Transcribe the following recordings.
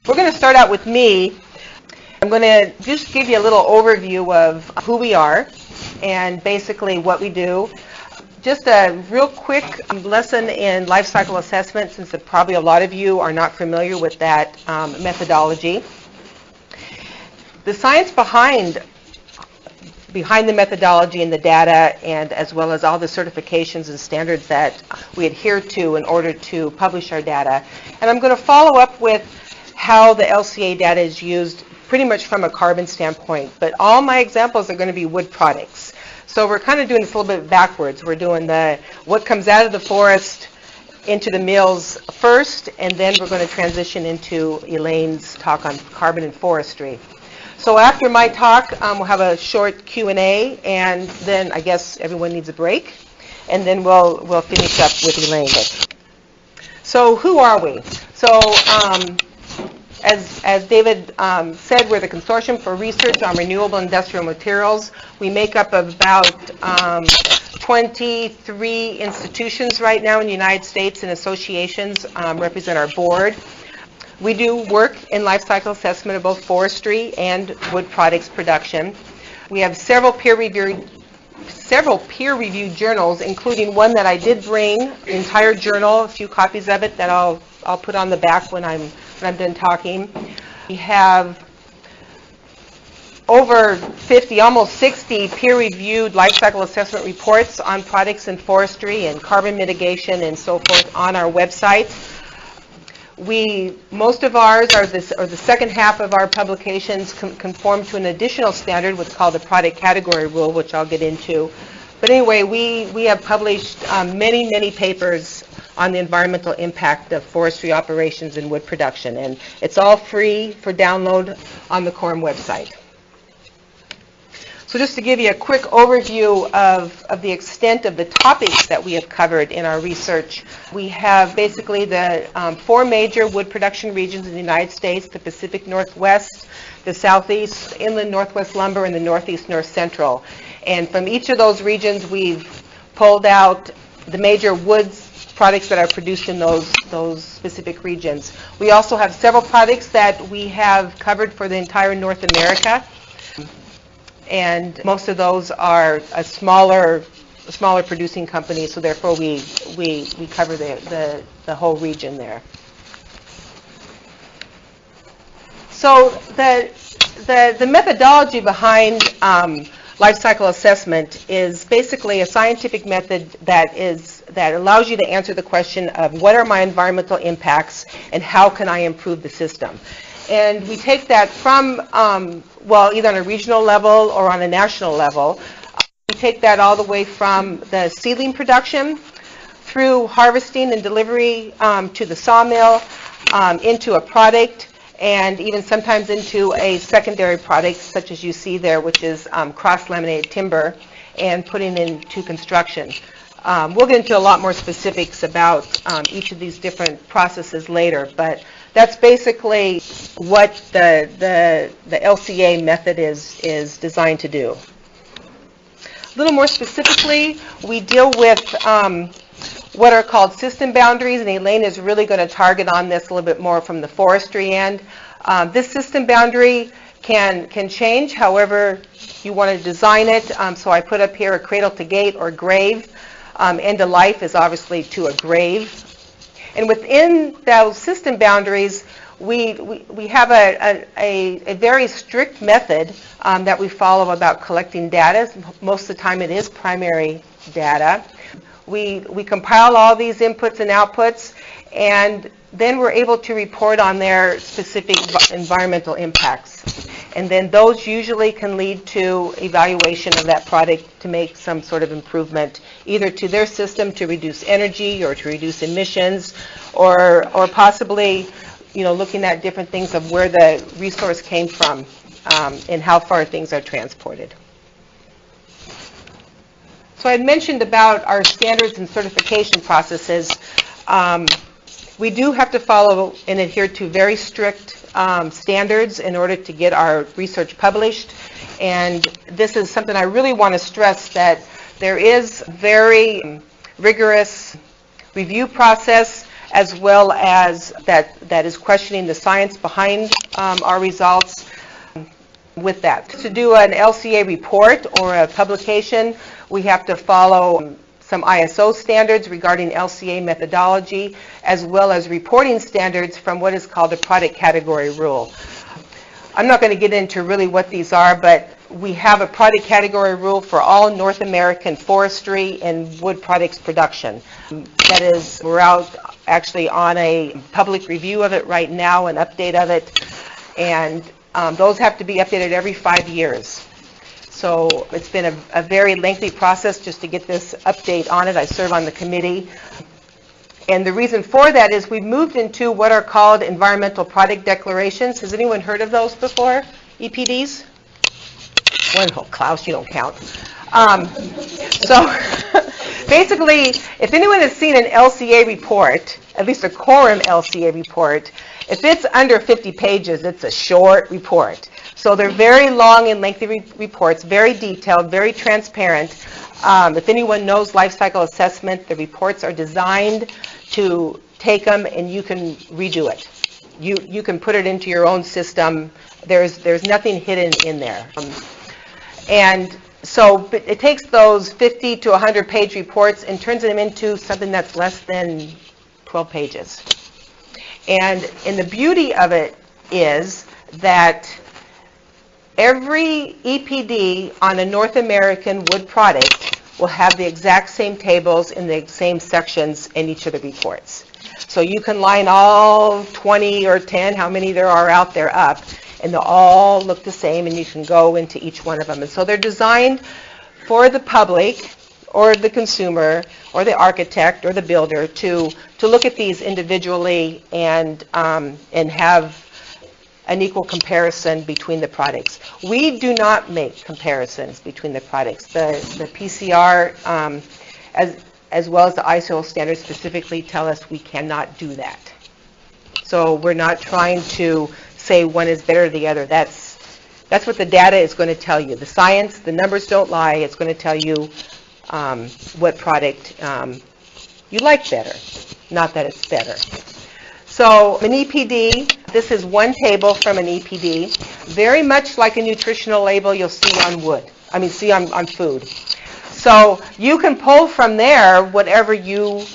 We're going to start out with me. I'm going to just give you a little overview of who we are and basically what we do. Just a real quick lesson in life cycle assessment, since probably a lot of you are not familiar with that methodology. The science behind the methodology and the data, and as well as all the certifications and standards that we adhere to in order to publish our data. And I'm going to follow up with how the LCA data is used pretty much from a carbon standpoint. But all my examples are going to be wood products. So we're kind of doing this a little bit backwards. We're doing what comes out of the forest into the mills first, and then we're going to transition into Elaine's talk on carbon and forestry. So after my talk, we'll have a short Q&A, and then I guess everyone needs a break, and then we'll finish up with Elaine. So who are we? So as David said, we're the Consortium for Research on Renewable Industrial Materials. We make up of about 23 institutions right now in the United States, and associations represent our board. We do work in life cycle assessment of both forestry and wood products production. We have several peer-reviewed journals, including one that I did bring, the entire journal, a few copies of it that I'll put on the back when I'm done talking. We have over 50, almost 60 peer-reviewed life cycle assessment reports on products in forestry and carbon mitigation and so forth on our website. Most of ours are the second half of our publications conform to an additional standard, what's called the product category rule, which I'll get into. But anyway, we have published many papers on the environmental impact of forestry operations and wood production, and it's all free for download on the CORRIM website. So just to give you a quick overview of the extent of the topics that we have covered in our research, we have basically the 4 major wood production regions in the United States: the Pacific Northwest, the Southeast, Inland Northwest Lumber, and the Northeast North Central. And from each of those regions, we've pulled out the major woods products that are produced in those specific regions. We also have several products that we have covered for the entire North America. And most of those are a smaller producing companies, so therefore we cover the whole region there. So the methodology behind life cycle assessment is basically a scientific method that allows you to answer the question of what are my environmental impacts and how can I improve the system. And we take that from, either on a regional level or on a national level. We take that all the way from the seedling production through harvesting and delivery to the sawmill, into a product, and even sometimes into a secondary product, such as you see there, which is cross-laminated timber, and putting into construction. We'll get into a lot more specifics about each of these different processes later, but that's basically what the LCA method is designed to do. A little more specifically, we deal with what are called system boundaries, and Elaine is really going to target on this a little bit more from the forestry end. This system boundary can change however you want to design it. So I put up here a cradle to gate or grave. End of life is obviously to a grave. And within those system boundaries, we have a very strict method that we follow about collecting data. Most of the time it is primary data. We compile all these inputs and outputs, and then we're able to report on their specific environmental impacts. And then those usually can lead to evaluation of that product to make some sort of improvement, either to their system to reduce energy or to reduce emissions, or possibly, looking at different things of where the resource came from and how far things are transported. So I had mentioned about our standards and certification processes. We do have to follow and adhere to very strict standards in order to get our research published. And this is something I really want to stress, that there is very rigorous review process as well as that is questioning the science behind our results with that. To do an LCA report or a publication, we have to follow some ISO standards regarding LCA methodology, as well as reporting standards from what is called the product category rule. I'm not going to get into really what these are, but we have a product category rule for all North American forestry and wood products production. That is, we're out actually on a public review of it right now, an update of it, and those have to be updated every 5 years. So it's been a very lengthy process just to get this update on it. I serve on the committee. And the reason for that is we've moved into what are called environmental product declarations. Has anyone heard of those before? EPDs? Oh, Klaus, you don't count. So basically, if anyone has seen an LCA report, at least a CORRIM LCA report, if it's under 50 pages, it's a short report. So they're very long and lengthy reports, very detailed, very transparent. If anyone knows life cycle assessment, the reports are designed to take them and you can redo it. You can put it into your own system. There's nothing hidden in there. And so it takes those 50 to 100 page reports and turns them into something that's less than 12 pages. And the beauty of it is that every EPD on a North American wood product will have the exact same tables in the same sections in each of the reports. So you can line all 20 or 10, how many there are out there, up, and they'll all look the same, and you can go into each one of them. And so they're designed for the public or the consumer or the architect or the builder to look at these individually and have an equal comparison between the products. We do not make comparisons between the products. The PCR, as well as the ISO standards specifically tell us we cannot do that. So we're not trying to say one is better than the other. That's what the data is going to tell you. The science, the numbers don't lie. It's going to tell you what product you like better, not that it's better. So an EPD, this is one table from an EPD, very much like a nutritional label you'll see on on food. So you can pull from there whatever you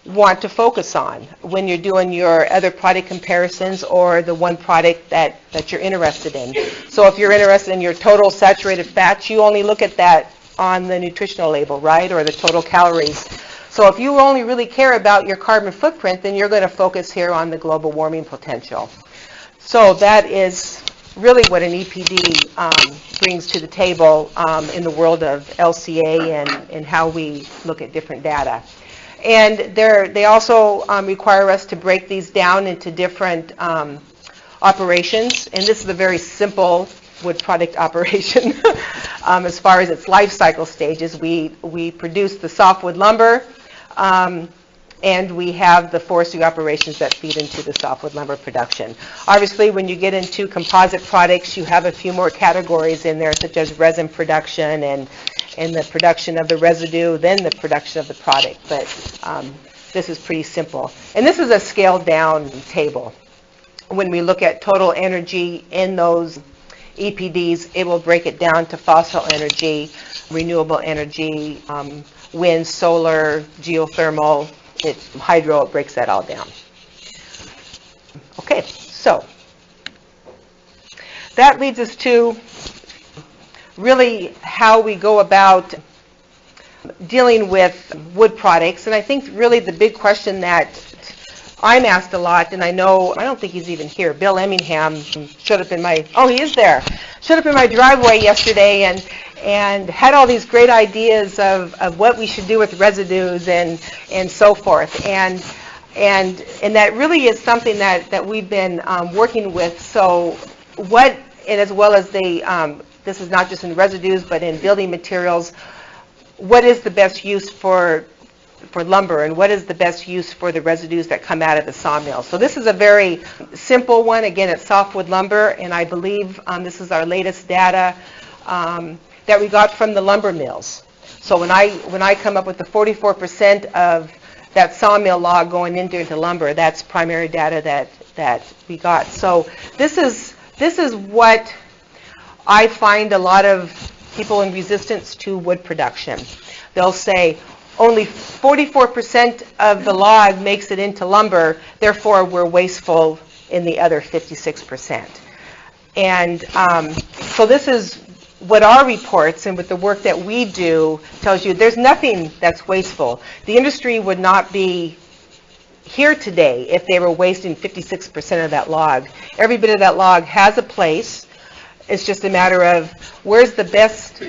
want to focus on when you're doing your other product comparisons or the one product that you're interested in. So if you're interested in your total saturated fats, you only look at that on the nutritional label, right, or the total calories. So if you only really care about your carbon footprint, then you're going to focus here on the global warming potential. So that is really what an EPD brings to the table in the world of LCA and how we look at different data. And they also require us to break these down into different operations. And this is a very simple wood product operation as far as its life cycle stages. We produce the softwood lumber, and we have the forestry operations that feed into the softwood lumber production. Obviously, when you get into composite products, you have a few more categories in there, such as resin production and the production of the residue, then the production of the product. But this is pretty simple. And this is a scaled down table. When we look at total energy in those EPDs, it will break it down to fossil energy, renewable energy, wind, solar, geothermal, hydro, it breaks that all down. Okay, so that leads us to really how we go about dealing with wood products. And I think really the big question that I'm asked a lot, and I don't think he's even here. Bill Emmingham showed up in he is there. Showed up in my driveway yesterday and had all these great ideas of what we should do with residues and so forth. And that really is something that we've been working with. So and as well as this is not just in residues, but in building materials, what is the best use for lumber, and what is the best use for the residues that come out of the sawmill. So this is a very simple one. Again, it's softwood lumber, and I believe this is our latest data that we got from the lumber mills. So when I come up with the 44% of that sawmill log going into lumber. That's primary data that we got. So this is what I find a lot of people in resistance to wood production. They'll say only 44% of the log makes it into lumber, therefore we're wasteful in the other 56%. And so this is what our reports and with the work that we do tells you there's nothing that's wasteful. The industry would not be here today if they were wasting 56% of that log. Every bit of that log has a place. It's just a matter of where's the best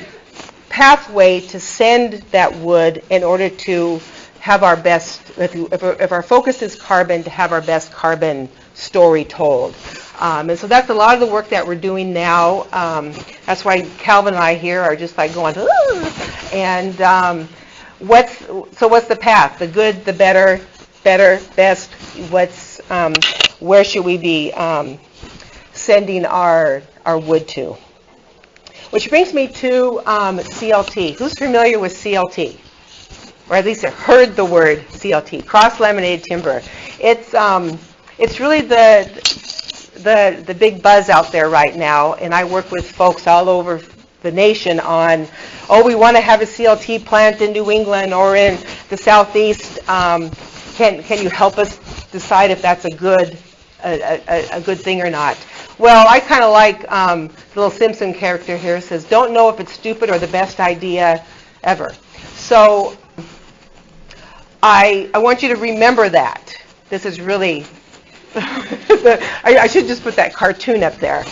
pathway to send that wood in order to have our best, if our focus is carbon, to have our best carbon story told. And so that's a lot of the work that we're doing now. That's why Calvin and I here are just like going, ooh. And what's the path? The good, the better, best. Where should we be sending our wood to? Which brings me to CLT. Who's familiar with CLT? Or at least heard the word CLT, cross-laminated timber. It's really the big buzz out there right now, and I work with folks all over the nation on, we want to have a CLT plant in New England or in the Southeast. Can you help us decide if that's a good thing or not? Well, I kind of like the little Simpson character here says, don't know if it's stupid or the best idea ever. So I want you to remember that. This is really, I should just put that cartoon up there.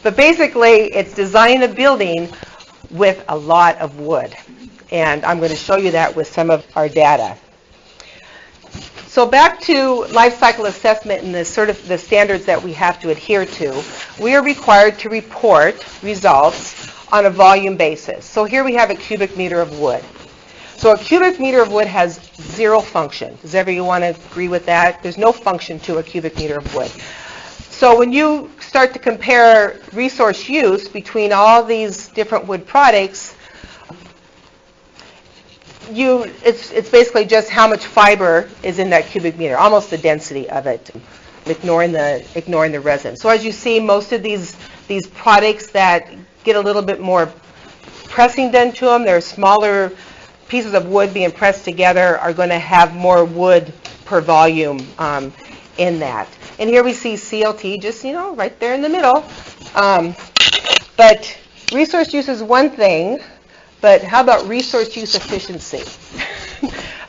But basically, it's designing a building with a lot of wood. And I'm going to show you that with some of our data. So back to life cycle assessment and the standards that we have to adhere to. We are required to report results on a volume basis. So here we have a cubic meter of wood. So a cubic meter of wood has zero function. Does everyone agree with that? There's no function to a cubic meter of wood. So when you start to compare resource use between all these different wood products, it's basically just how much fiber is in that cubic meter, almost the density of it, ignoring the resin. So as you see, most of these products that get a little bit more pressing done to them, they're smaller pieces of wood being pressed together, are going to have more wood per volume in that. And here we see CLT just, right there in the middle. But resource use is one thing. But how about resource use efficiency?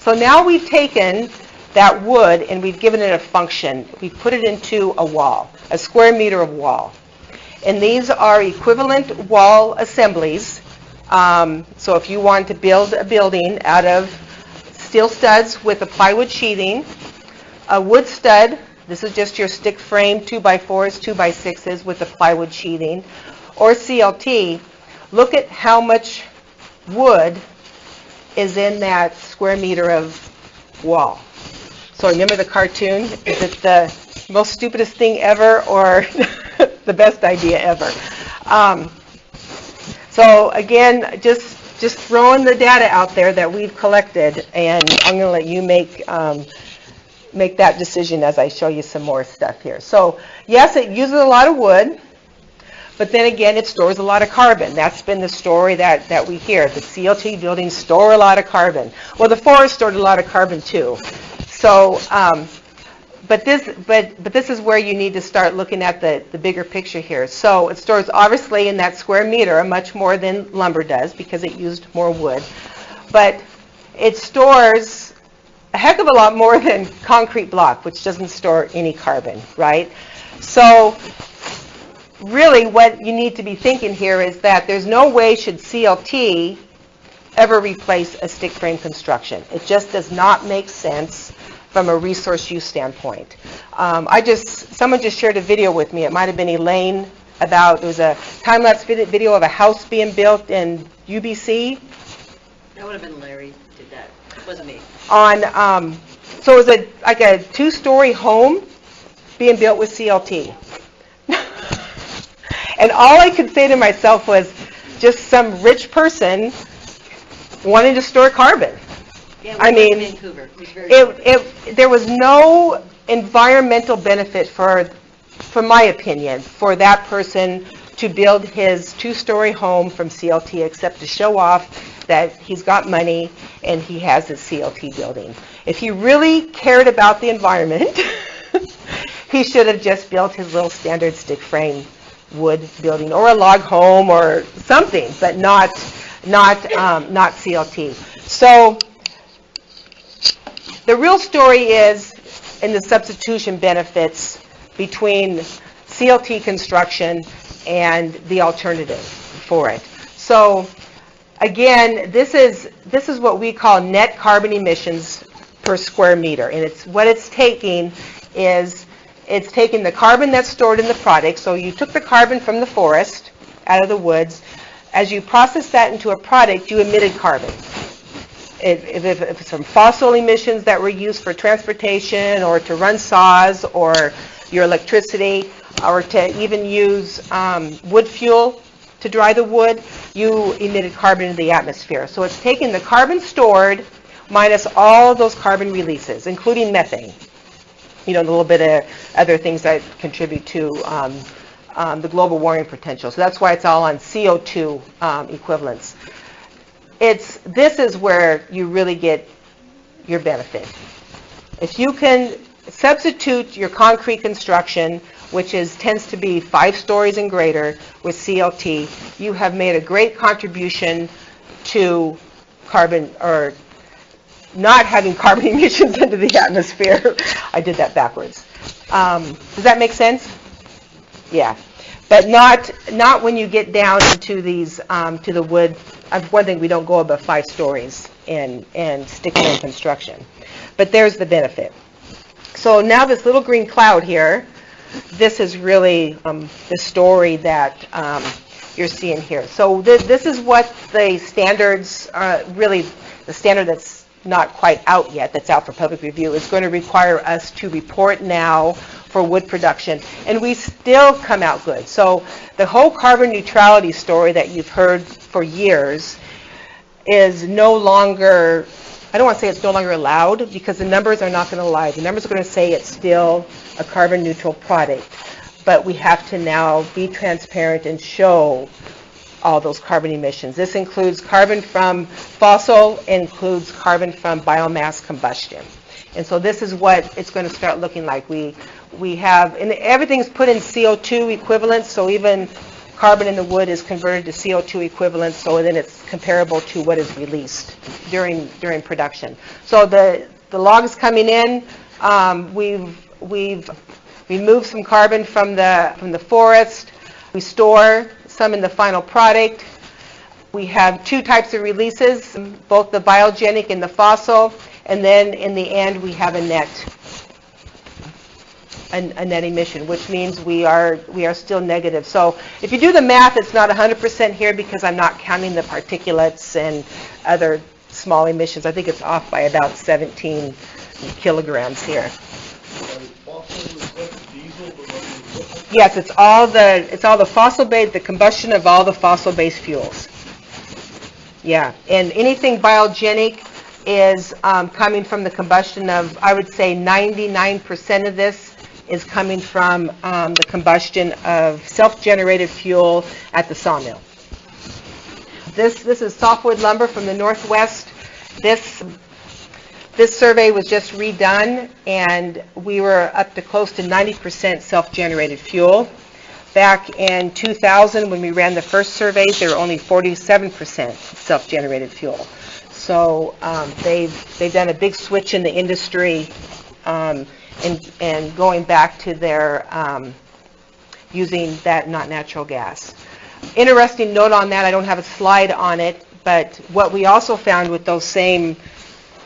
So now we've taken that wood and we've given it a function. We've put it into a wall, a square meter of wall. And these are equivalent wall assemblies. So if you want to build a building out of steel studs with a plywood sheathing, a wood stud, this is just your stick frame 2x4s, 2x6s with a plywood sheathing, or CLT, look at how much wood is in that square meter of wall. So remember the cartoon? Is it the most stupidest thing ever or the best idea ever? So again, just throwing the data out there that we've collected, and I'm going to let you make that decision as I show you some more stuff here. So yes, it uses a lot of wood. But then again, it stores a lot of carbon. That's been the story that we hear. The CLT buildings store a lot of carbon. Well, the forest stored a lot of carbon too. So, but this is where you need to start looking at the bigger picture here. So it stores obviously in that square meter much more than lumber does because it used more wood. But it stores a heck of a lot more than concrete block, which doesn't store any carbon, right? So really what you need to be thinking here is that there's no way should CLT ever replace a stick frame construction. It just does not make sense from a resource use standpoint. Someone just shared a video with me. It might have been Elaine it was a time-lapse video of a house being built in UBC. That would have been Larry did that. It wasn't me. So it was like a 2-story home being built with CLT. And all I could say to myself was just some rich person wanting to store carbon. Yeah, I we went to mean, Vancouver. It was very short. there was no environmental benefit from my opinion, for that person to build his two-story home from CLT except to show off that he's got money and he has a CLT building. If he really cared about the environment, he should have just built his little standard stick frame wood building or a log home or something, but not CLT. So the real story is in the substitution benefits between CLT construction and the alternative for it. So again, this is what we call net carbon emissions per square meter, and it's taking the carbon that's stored in the product. So you took the carbon from the forest, out of the woods. As you process that into a product, you emitted carbon. If it's from fossil emissions that were used for transportation or to run saws or your electricity, or to even use wood fuel to dry the wood, you emitted carbon into the atmosphere. So it's taking the carbon stored minus all those carbon releases, including methane. A little bit of other things that contribute to the global warming potential. So that's why it's all on CO2 equivalents. This is where you really get your benefit. If you can substitute your concrete construction, which tends to be 5 stories and greater, with CLT, you have made a great contribution to carbon, or not having carbon emissions into the atmosphere. I did that backwards. Does that make sense? Yeah. But not when you get down into these, to the wood. One thing, we don't go above 5 stories in stick frame construction. But there's the benefit. So now this little green cloud here, this is really the story that you're seeing here. So this is what the standards, really the standard that's not quite out yet, that's out for public review, is going to require us to report now for wood production. And we still come out good. So the whole carbon neutrality story that you've heard for years is no longer, I don't want to say it's no longer allowed, because the numbers are not going to lie. The numbers are going to say it's still a carbon neutral product. But we have to now be transparent and show all those carbon emissions. This includes carbon from fossil, includes carbon from biomass combustion. And so this is what it's going to start looking like. We have, and everything's put in CO2 equivalents, so even carbon in the wood is converted to CO2 equivalents, so then it's comparable to what is released during production. So the logs coming in, we've removed some carbon from the forest. We store some in the final product. We have 2 types of releases, both the biogenic and the fossil, and then in the end we have a net emission, which means we are still negative. So if you do the math, it's not 100% here because I'm not counting the particulates and other small emissions. I think it's off by about 17 kilograms here. Yes, it's all the fossil-based, the combustion of all the fossil-based fuels. Yeah, and anything biogenic is coming from the combustion of, I would say 99% of this is coming from the combustion of self-generated fuel at the sawmill. This is softwood lumber from the Northwest. This survey was just redone, and we were up to close to 90% self-generated fuel. Back in 2000, when we ran the first surveys, there were only 47% self-generated fuel. So they've done a big switch in the industry, and going back to their using that, not natural gas. Interesting note on that, I don't have a slide on it, but what we also found with those same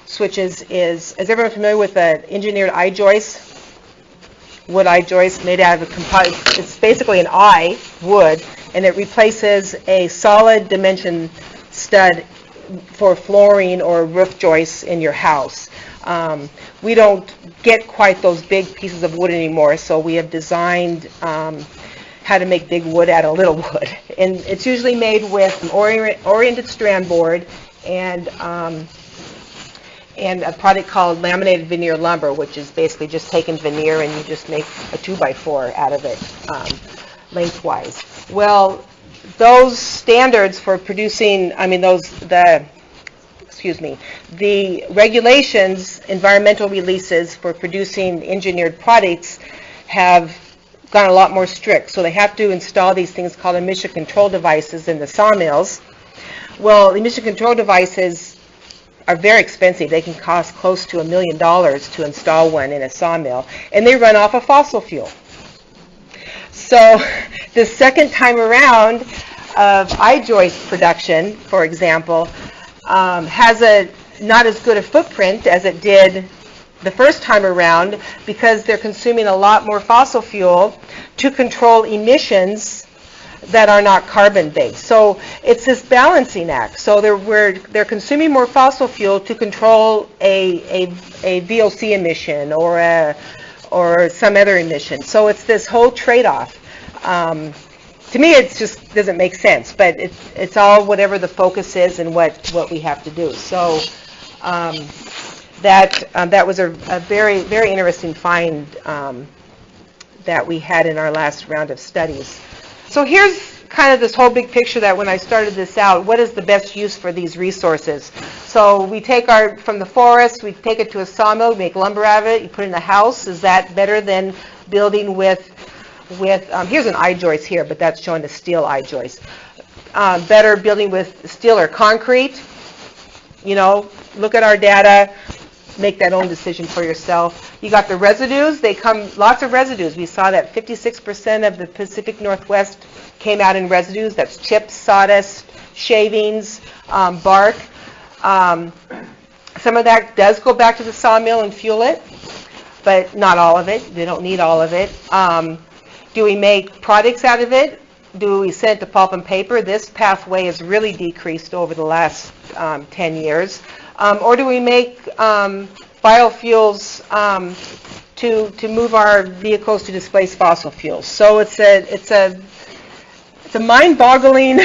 switches is everyone familiar with an engineered I-joist? Wood I-joist made out of it's basically an I, wood, and it replaces a solid dimension stud for flooring or roof joists in your house. We don't get quite those big pieces of wood anymore, so we have designed how to make big wood out of little wood. And it's usually made with oriented strand board and and a product called laminated veneer lumber, which is basically just taking veneer and you just make a 2x4 out of it lengthwise. Well, those standards for producing, the regulations, environmental releases for producing engineered products have gone a lot more strict. So they have to install these things called emission control devices in the sawmills. Well, emission control devices are very expensive. They can cost close to $1 million to install one in a sawmill, and they run off of fossil fuel. So the second time around of I-joist production, for example, has a not as good a footprint as it did the first time around because they're consuming a lot more fossil fuel to control emissions that are not carbon-based. So it's this balancing act. So they're consuming more fossil fuel to control a VOC emission or some other emission. So it's this whole trade-off. To me, it just doesn't make sense, but it's all whatever the focus is and what we have to do. So that was a very, very interesting find that we had in our last round of studies. So here's kind of this whole big picture that when I started this out, what is the best use for these resources? So we take from the forest, we take it to a sawmill, make lumber out of it, you put it in a house. Is that better than building with here's an I-joist here, but that's showing a steel I-joist. Better building with steel or concrete? You know, look at our data, make that own decision for yourself. You got the residues, lots of residues. We saw that 56% of the Pacific Northwest came out in residues. That's chips, sawdust, shavings, bark. Some of that does go back to the sawmill and fuel it, but not all of it. They don't need all of it. Do we make products out of it? Do we send it to pulp and paper? This pathway has really decreased over the last 10 years. Or do we make biofuels to move our vehicles to displace fossil fuels? So it's a mind-boggling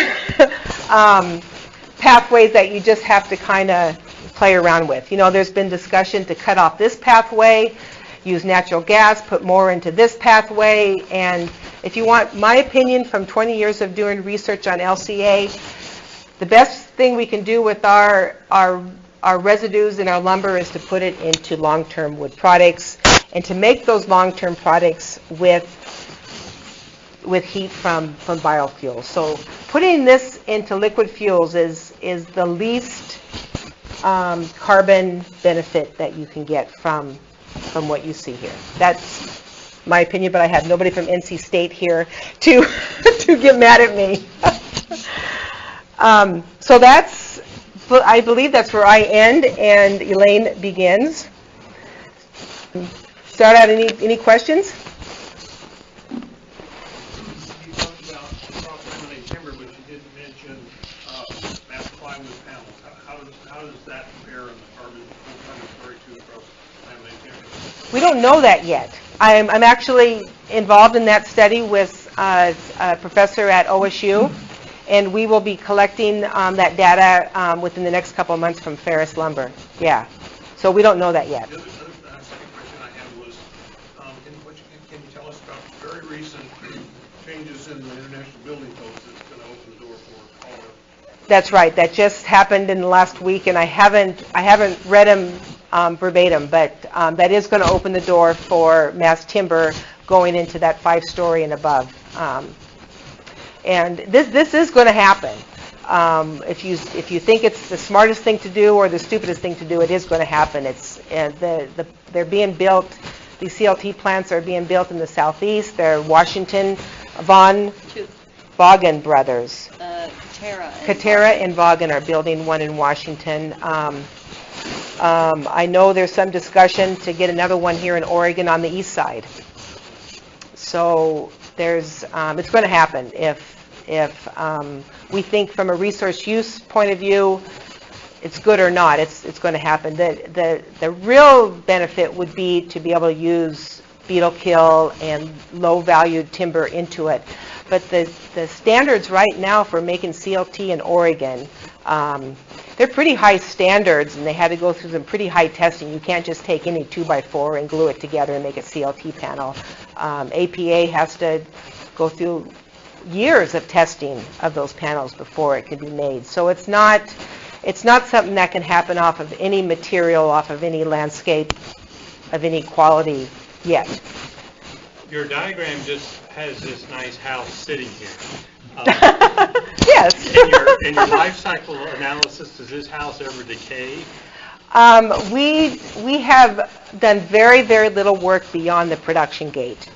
pathways that you just have to kind of play around with. You know, there's been discussion to cut off this pathway, use natural gas, put more into this pathway, and if you want my opinion from 20 years of doing research on LCA, the best thing we can do with our residues in our lumber is to put it into long-term wood products and to make those long-term products with heat from biofuels. So putting this into liquid fuels is the least carbon benefit that you can get from what you see here. That's my opinion, but I have nobody from NC State here to get mad at me. So I believe that's where I end and Elaine begins. Start out, any questions? You talked about cross-laminated timber, but you didn't mention mass plywood panels. How does that compare in the carbon story to cross-laminated timber? We don't know that yet. I'm actually involved in that study with a professor at OSU, and we will be collecting that data within the next couple of months from Ferris Lumber. Yeah. So we don't know that yet. The other second question I had was, can you tell us about very recent changes in the International Building Codes that's going to open the door for color? That's right. That just happened in the last week, and I haven't read them verbatim, but that is going to open the door for mass timber going into that 5-story and above. And this is going to happen. If you think it's the smartest thing to do or the stupidest thing to do, it is going to happen. They're being built. These CLT plants are being built in the southeast. They're Washington, Vaughan brothers. Katera and Vaughan are building one in Washington. I know there's some discussion to get another one here in Oregon on the east side. So it's going to happen if we think from a resource use point of view it's good or not. It's going to happen. The real benefit would be to be able to use beetle kill and low valued timber into it. But the standards right now for making CLT in Oregon they're pretty high standards, and they had to go through some pretty high testing. You can't just take any 2x4 and glue it together and make a CLT panel. APA has to go through years of testing of those panels before it can be made. So it's not something that can happen off of any material, off of any landscape, of any quality yet. Your diagram just has this nice house sitting here. Yes. In your life cycle analysis, does this house ever decay? We have done very, very little work beyond the production gate.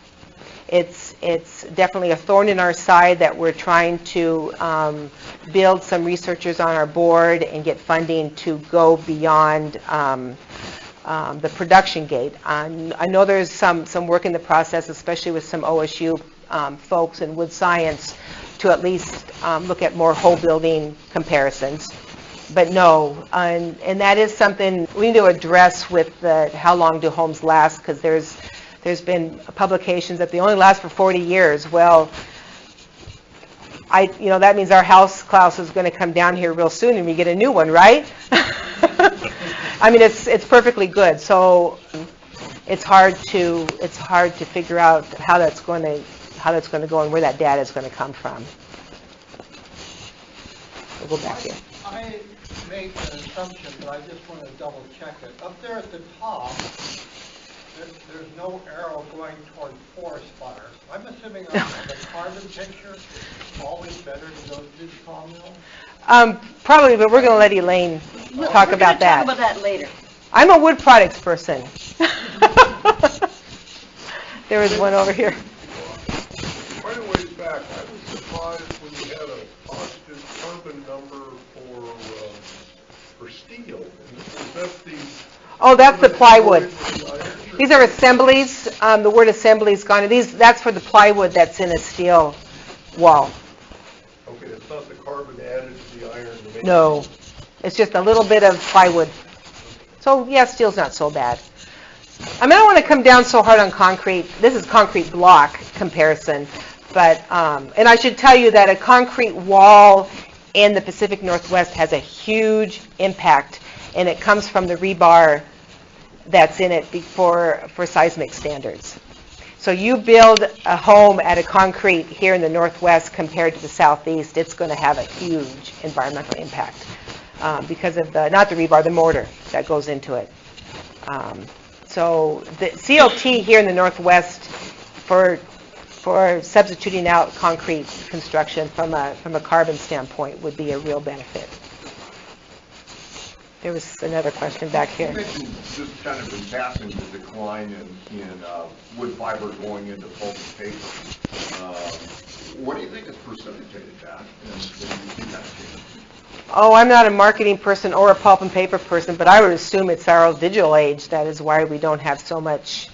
It's definitely a thorn in our side that we're trying to build some researchers on our board and get funding to go beyond the production gate. I know there's some work in the process, especially with some OSU folks in wood science, to at least look at more whole building comparisons. But no, and that is something we need to address with the how long do homes last, because there's been publications that they only last for 40 years. Well, that means our house, Klaus, is going to come down here real soon and we get a new one, right? I mean, it's perfectly good. So it's hard to figure out how that's going to go and where that data is going to come from. We'll go back here. I made an assumption, but I just want to double check it. Up there at the top, there's no arrow going toward forest fire. I'm assuming the carbon picture is always better to go to the sawmill? Probably, but we're going to let Elaine talk about that. We're going to talk about that later. I'm a wood products person. There was one over here. Quite a ways back, I was surprised when you had a positive carbon number for steel. Is that the... Oh, that's the plywood. These are assemblies. The word assembly is gone. That's for the plywood that's in a steel wall. Okay, it's not the carbon added to the iron to make... No, it's just a little bit of plywood. So, yeah, steel's not so bad. I mean, I don't want to come down so hard on concrete. This is concrete block comparison. But, and I should tell you that a concrete wall in the Pacific Northwest has a huge impact, and it comes from the rebar that's in it for seismic standards. So you build a home at a concrete here in the Northwest compared to the Southeast, it's going to have a huge environmental impact because of not the rebar, the mortar that goes into it. So the CLT here in the Northwest for substituting out concrete construction from a carbon standpoint would be a real benefit. There was another question back here. You mentioned just kind of in passing the decline in wood fiber going into pulp and paper. What do you think is precipitated that? And when you see that change? Oh, I'm not a marketing person or a pulp and paper person, but I would assume it's our digital age. That is why we don't have so much.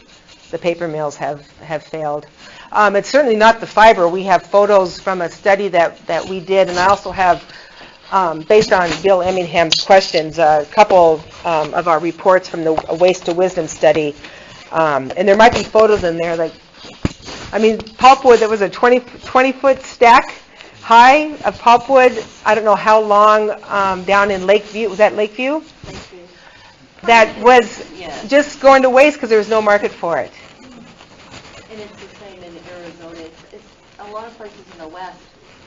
The paper mills have failed. It's certainly not the fiber. We have photos from a study that we did, and I also have, based on Bill Emmingham's questions, a couple of our reports from the Waste to Wisdom study, and there might be photos in there. Pulpwood, there was a 20-foot stack high of pulpwood. I don't know how long down in Lakeview. Was that Lakeview? Lakeview. That was just going to waste because there was no market for it. And it's the same in Arizona. It's a lot of places in the West.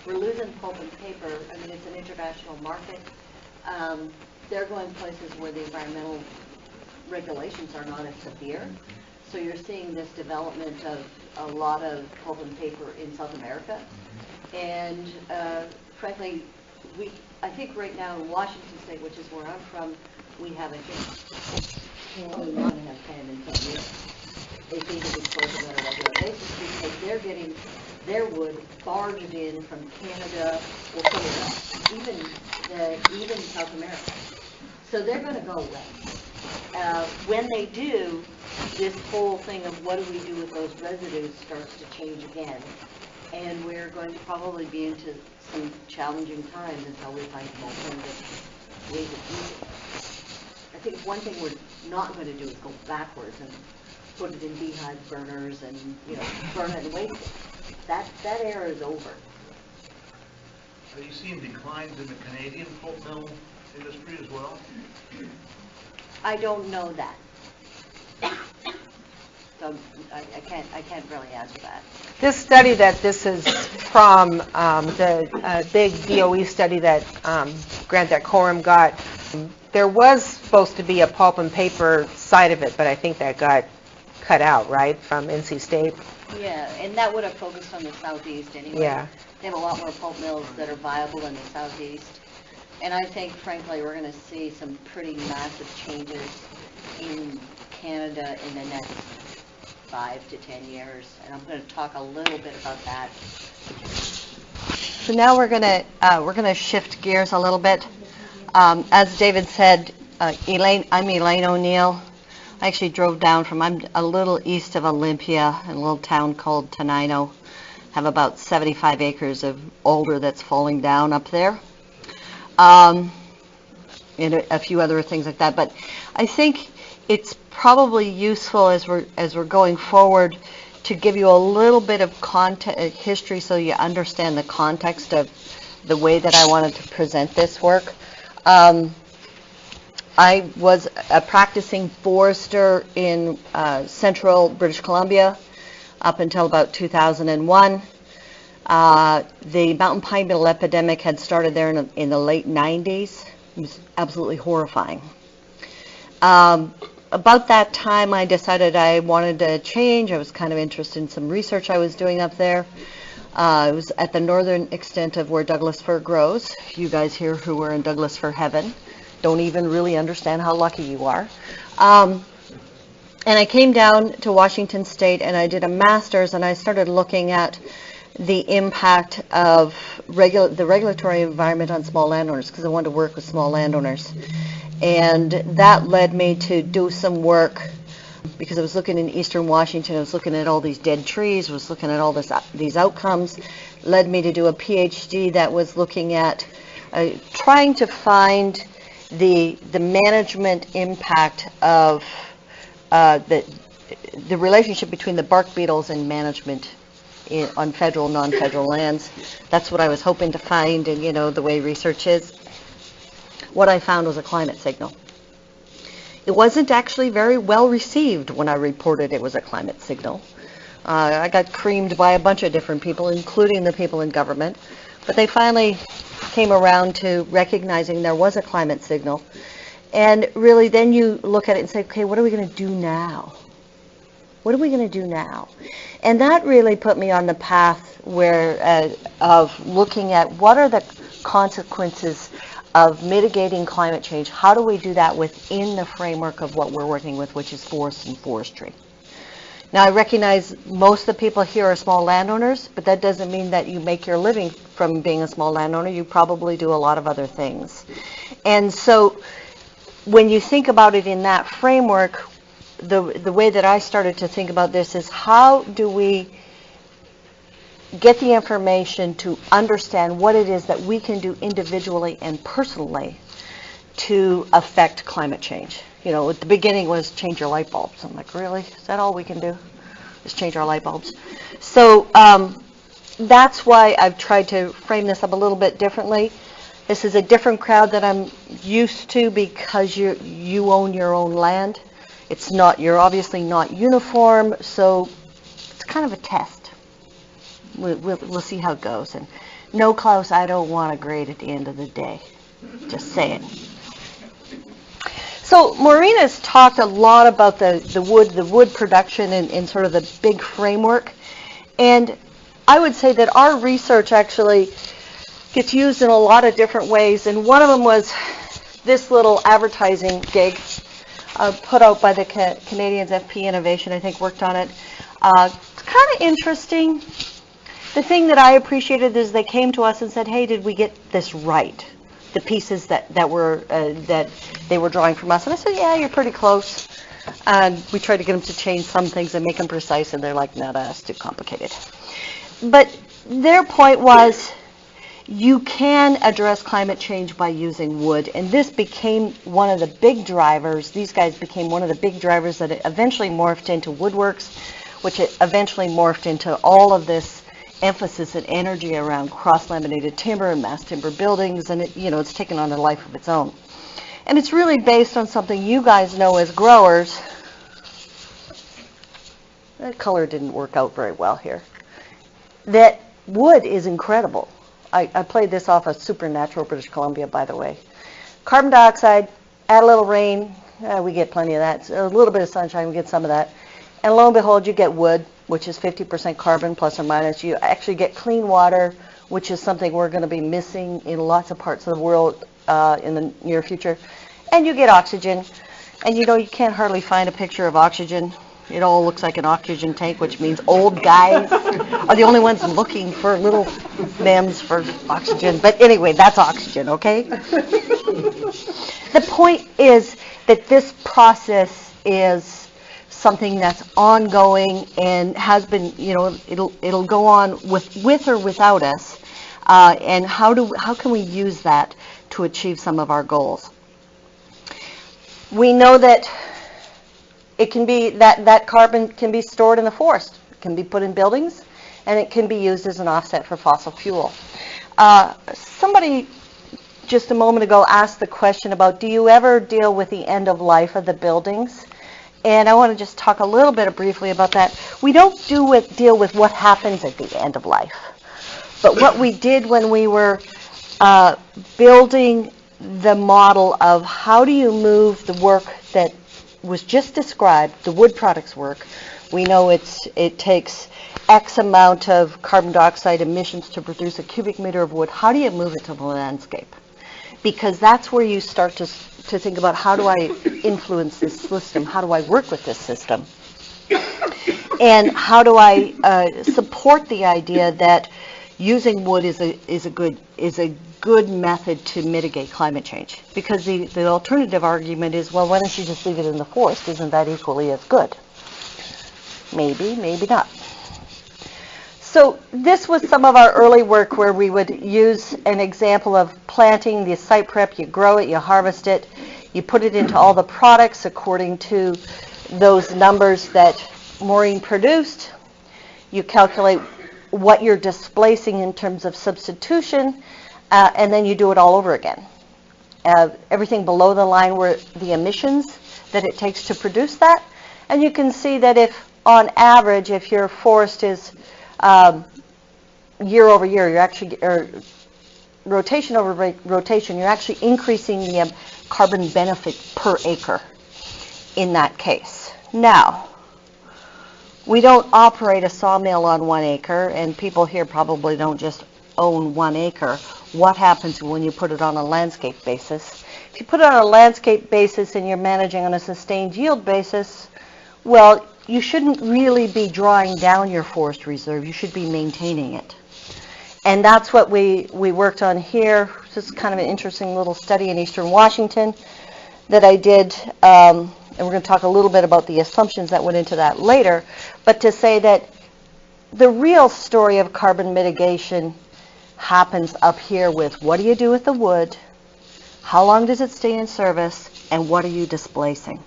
We're losing pulp and paper. I mean, it's an international market. They're going places where the environmental regulations are not as severe. So you're seeing this development of a lot of pulp and paper in South America. And frankly, I think right now in Washington State, which is where I'm from, we have a hit. We want to have 10 in some years. They seem to be disposed on a regular basis because they're getting their wood barged in from Canada or somewhere else, even South America. So they're going to go away. When they do, this whole thing of what do we do with those residues starts to change again. And we're going to probably be into some challenging times until we find some alternative ways of using it. I think one thing we're not going to do is go backwards and put it in beehive burners and burn it and waste it. That era is over. Are you seeing declines in the Canadian pulp mill industry as well? I don't know that. So I can't really answer that. This study that this is from, the big DOE study that grant that CORRIM got, there was supposed to be a pulp and paper side of it, but I think that got cut out, right, from NC State? Yeah, and that would have focused on the southeast anyway. Yeah. They have a lot more pulp mills that are viable in the southeast. And I think, frankly, we're going to see some pretty massive changes in Canada in the next 5 to 10 years. And I'm going to talk a little bit about that. So now we're gonna shift gears a little bit. As David said, I'm Elaine Oneil. I actually drove down I'm a little east of Olympia, in a little town called Tenino. Have about 75 acres of alder that's falling down up there. And a few other things like that. But I think it's probably useful as we're going forward to give you a little bit of history so you understand the context of the way that I wanted to present this work. I was a practicing forester in central British Columbia up until about 2001. The mountain pine beetle epidemic had started there in the late 90s. It was absolutely horrifying. About that time, I decided I wanted to change. I was kind of interested in some research I was doing up there. It was at the northern extent of where Douglas fir grows. You guys here who are in Douglas fir heaven don't even really understand how lucky you are. And I came down to Washington State and I did a master's, and I started looking at the impact of the regulatory environment on small landowners, because I wanted to work with small landowners. And that led me to do some work, because I was looking in eastern Washington, I was looking at all these dead trees, was looking at all these outcomes, led me to do a PhD that was looking at trying to find the management impact of the relationship between the bark beetles and management on federal, non-federal lands. That's what I was hoping to find, and the way research is. What I found was a climate signal. It wasn't actually very well received when I reported it was a climate signal. I got creamed by a bunch of different people, including the people in government, but they finally came around to recognizing there was a climate signal. And really then you look at it and say, okay, what are we going to do now? What are we going to do now? And that really put me on the path of looking at what are the consequences of mitigating climate change. How do we do that within the framework of what we're working with, which is forests and forestry? Now, I recognize most of the people here are small landowners, but that doesn't mean that you make your living from being a small landowner. You probably do a lot of other things. And so when you think about it in that framework, the way that I started to think about this is, how do we get the information to understand what it is that we can do individually and personally to affect climate change? At the beginning was change your light bulbs. I'm like, really? Is that all we can do? Just change our light bulbs? So that's why I've tried to frame this up a little bit differently. This is a different crowd that I'm used to, because you own your own land. You're obviously not uniform, so it's kind of a test. We'll see how it goes. And no, Klaus, I don't want a grade at the end of the day. Just saying. So Maureen has talked a lot about the wood production in sort of the big framework. And I would say that our research actually gets used in a lot of different ways. And one of them was this little advertising gig put out by the Canadians. FP Innovation, I think, worked on it. It's kind of interesting. The thing that I appreciated is they came to us and said, hey, did we get this right? The pieces that they were drawing from us. And I said, yeah, you're pretty close. And we tried to get them to change some things and make them precise, and they're like, no, that's too complicated. But their point was, you can address climate change by using wood, and this became one of the big drivers. These guys became one of the big drivers that eventually morphed into Woodworks, which eventually morphed into all of this emphasis and energy around cross-laminated timber and mass timber buildings, and it's taken on a life of its own. And it's really based on something you guys know as growers. That color didn't work out very well here. That wood is incredible. I played this off of Supernatural, British Columbia, by the way. Carbon dioxide, add a little rain, we get plenty of that. A little bit of sunshine, we get some of that. And lo and behold, you get wood, which is 50% carbon, plus or minus. You actually get clean water, which is something we're going to be missing in lots of parts of the world in the near future. And you get oxygen. And you know, you can't hardly find a picture of oxygen. It all looks like an oxygen tank, which means old guys are the only ones looking for little MEMS for oxygen. But anyway, that's oxygen, okay? The point is that this process is something that's ongoing and has been, you know, it'll go on with or without us. And how can we use that to achieve some of our goals? We know that it can be that carbon can be stored in the forest. It can be put in buildings, and it can be used as an offset for fossil fuel. Somebody just a moment ago asked the question about, do you ever deal with the end of life of the buildings? And I want to just talk a little bit briefly about that. We don't deal with what happens at the end of life, but what we did when we were building the model of how do you move the work that was just described, the wood products work. We know it takes X amount of carbon dioxide emissions to produce a cubic meter of wood. How do you move it to the landscape? Because that's where you start to think about, how do I influence this system? How do I work with this system? And how do I support the idea that using wood is a good method to mitigate climate change? Because the alternative argument is, well, why don't you just leave it in the forest? Isn't that equally as good? Maybe, maybe not. So this was some of our early work where we would use an example of planting the site prep. You grow it, you harvest it, you put it into all the products according to those numbers that Maureen produced. You calculate what you're displacing in terms of substitution, and then you do it all over again. Everything below the line were the emissions that it takes to produce that. And you can see that if, on average, if your forest is year over year, you're actually, or rotation over rotation, you're actually increasing the carbon benefit per acre in that case. Now, we don't operate a sawmill on 1 acre, and people here probably don't just own 1 acre. What happens when you put it on a landscape basis? If you put it on a landscape basis and you're managing on a sustained yield basis, well, you shouldn't really be drawing down your forest reserve. You should be maintaining it. And that's what we worked on here. This is kind of an interesting little study in Eastern Washington that I did. And we're going to talk a little bit about the assumptions that went into that later. But to say that the real story of carbon mitigation happens up here with, what do you do with the wood? How long does it stay in service? And what are you displacing?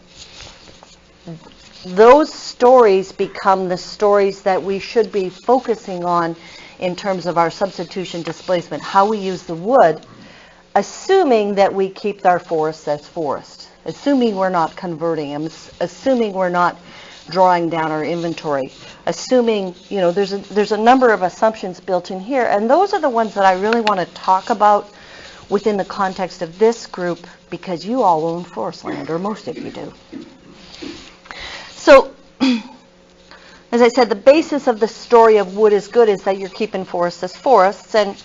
Those stories become the stories that we should be focusing on in terms of our substitution displacement, how we use the wood, assuming that we keep our forests as forests, assuming we're not converting them, assuming we're not drawing down our inventory, assuming, you know, there's a number of assumptions built in here, and those are the ones that I really want to talk about within the context of this group, because you all own forest land, or most of you do. So, as I said, the basis of the story of wood is good is that you're keeping forests as forests. And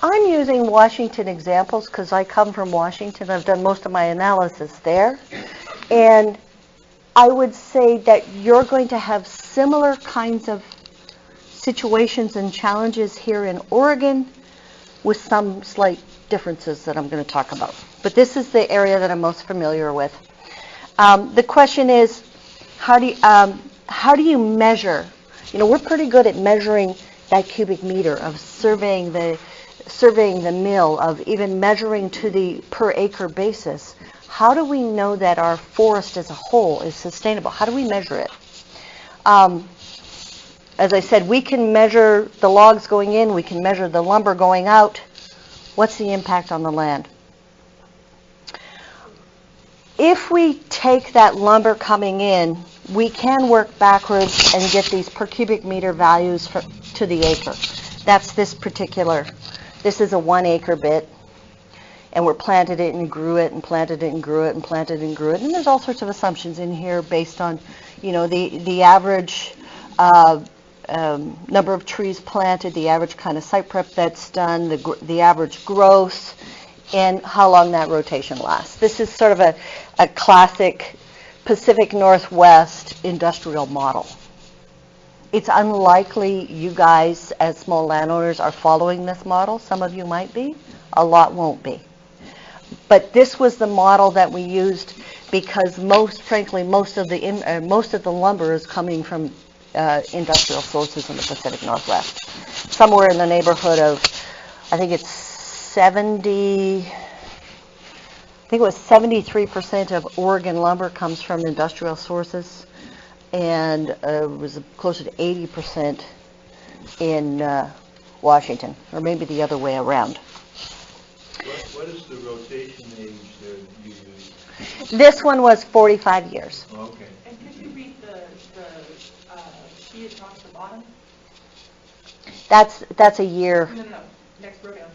I'm using Washington examples because I come from Washington. I've done most of my analysis there. And I would say that you're going to have similar kinds of situations and challenges here in Oregon with some slight differences that I'm going to talk about. But this is the area that I'm most familiar with. The question is, how do you measure? You know, we're pretty good at measuring that cubic meter, of surveying the mill, of even measuring to the per acre basis. How do we know that our forest as a whole is sustainable? How do we measure it? As I said, we can measure the logs going in, we can measure the lumber going out. What's the impact on the land? if we take that lumber coming in, we can work backwards and get these per cubic meter values to the acre. That's this is a 1 acre bit, and we're planted it and grew it and planted it and grew it and planted it and grew it. And there's all sorts of assumptions in here based on, the average number of trees planted, the average kind of site prep that's done, the average growth, and how long that rotation lasts. This is sort of a classic Pacific Northwest industrial model. It's unlikely you guys as small landowners are following this model. Some of you might be, a lot won't be. But this was the model that we used because most of the lumber is coming from industrial sources in the Pacific Northwest. Somewhere in the neighborhood of, I think it's 73% of Oregon lumber comes from industrial sources, and it was closer to 80% in Washington, or maybe the other way around. What is the rotation age that you use? This one was 45 years. Oh, okay. And could you read the sheet across the bottom? That's a year. No. Next row down.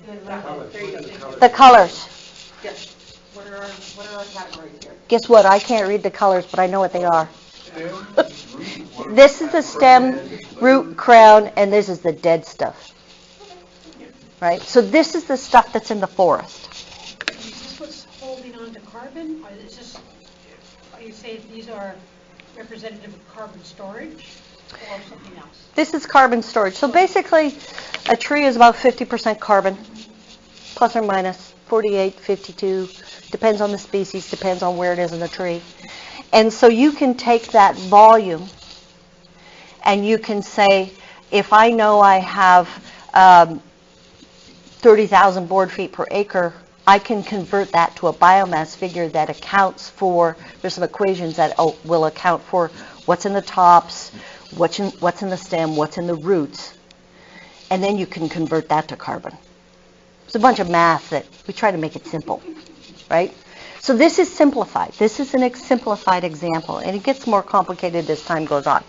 There you go. The colors. Yes. What are our categories here? Guess what? I can't read the colors, but I know what they are. This is the stem, root, crown, and this is the dead stuff. Right? So this is the stuff that's in the forest. Is this what's holding on to carbon? Or is this, are you saying these are representative of carbon storage or something else? This is carbon storage. So basically, a tree is about 50% carbon, plus or minus 48, 52, depends on the species, depends on where it is in the tree. And so you can take that volume and you can say, if I know I have 30,000 board feet per acre, I can convert that to a biomass figure that accounts for, there's some equations that will account for what's in the tops, what's in the stem, what's in the roots, and then you can convert that to carbon. It's a bunch of math that we try to make it simple, right? So this is simplified. This is a simplified example, and it gets more complicated as time goes on.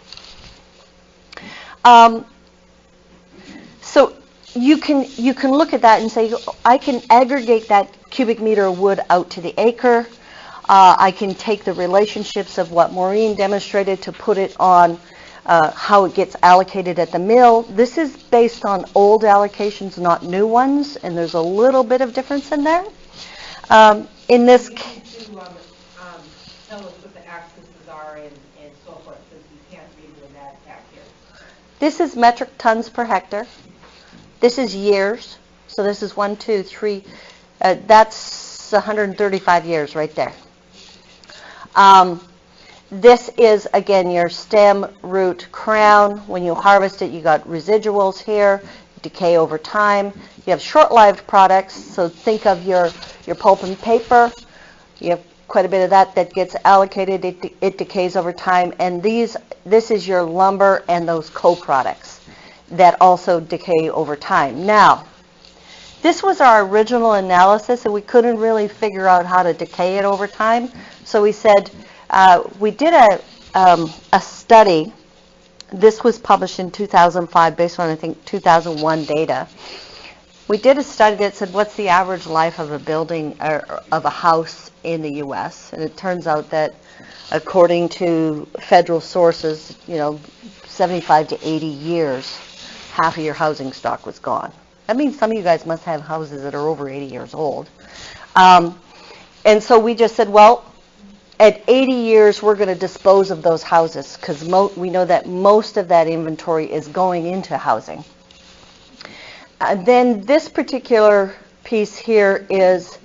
So you can look at that and say, I can aggregate that cubic meter of wood out to the acre. I can take the relationships of what Maureen demonstrated to put it on how it gets allocated at the mill. This is based on old allocations, not new ones, and there's a little bit of difference in there. In this case, tell us what the axes are and so forth, because you can't read that back here. this is metric tons per hectare. This is years. So this is 1, 2, 3. That's 135 years right there. This is, again, your stem, root, crown. When you harvest it, you got residuals here, decay over time. You have short-lived products, so think of your pulp and paper. You have quite a bit of that gets allocated. It decays over time. And this is your lumber and those co-products that also decay over time. Now, this was our original analysis, and we couldn't really figure out how to decay it over time. So we said, we did a study. This was published in 2005 based on, I think, 2001 data. We did a study that said, what's the average life of a building or of a house in the U.S.? And it turns out that according to federal sources, 75 to 80 years, half of your housing stock was gone. That means some of you guys must have houses that are over 80 years old. And so we just said, well, at 80 years, we're going to dispose of those houses because we know that most of that inventory is going into housing. And then this particular piece here is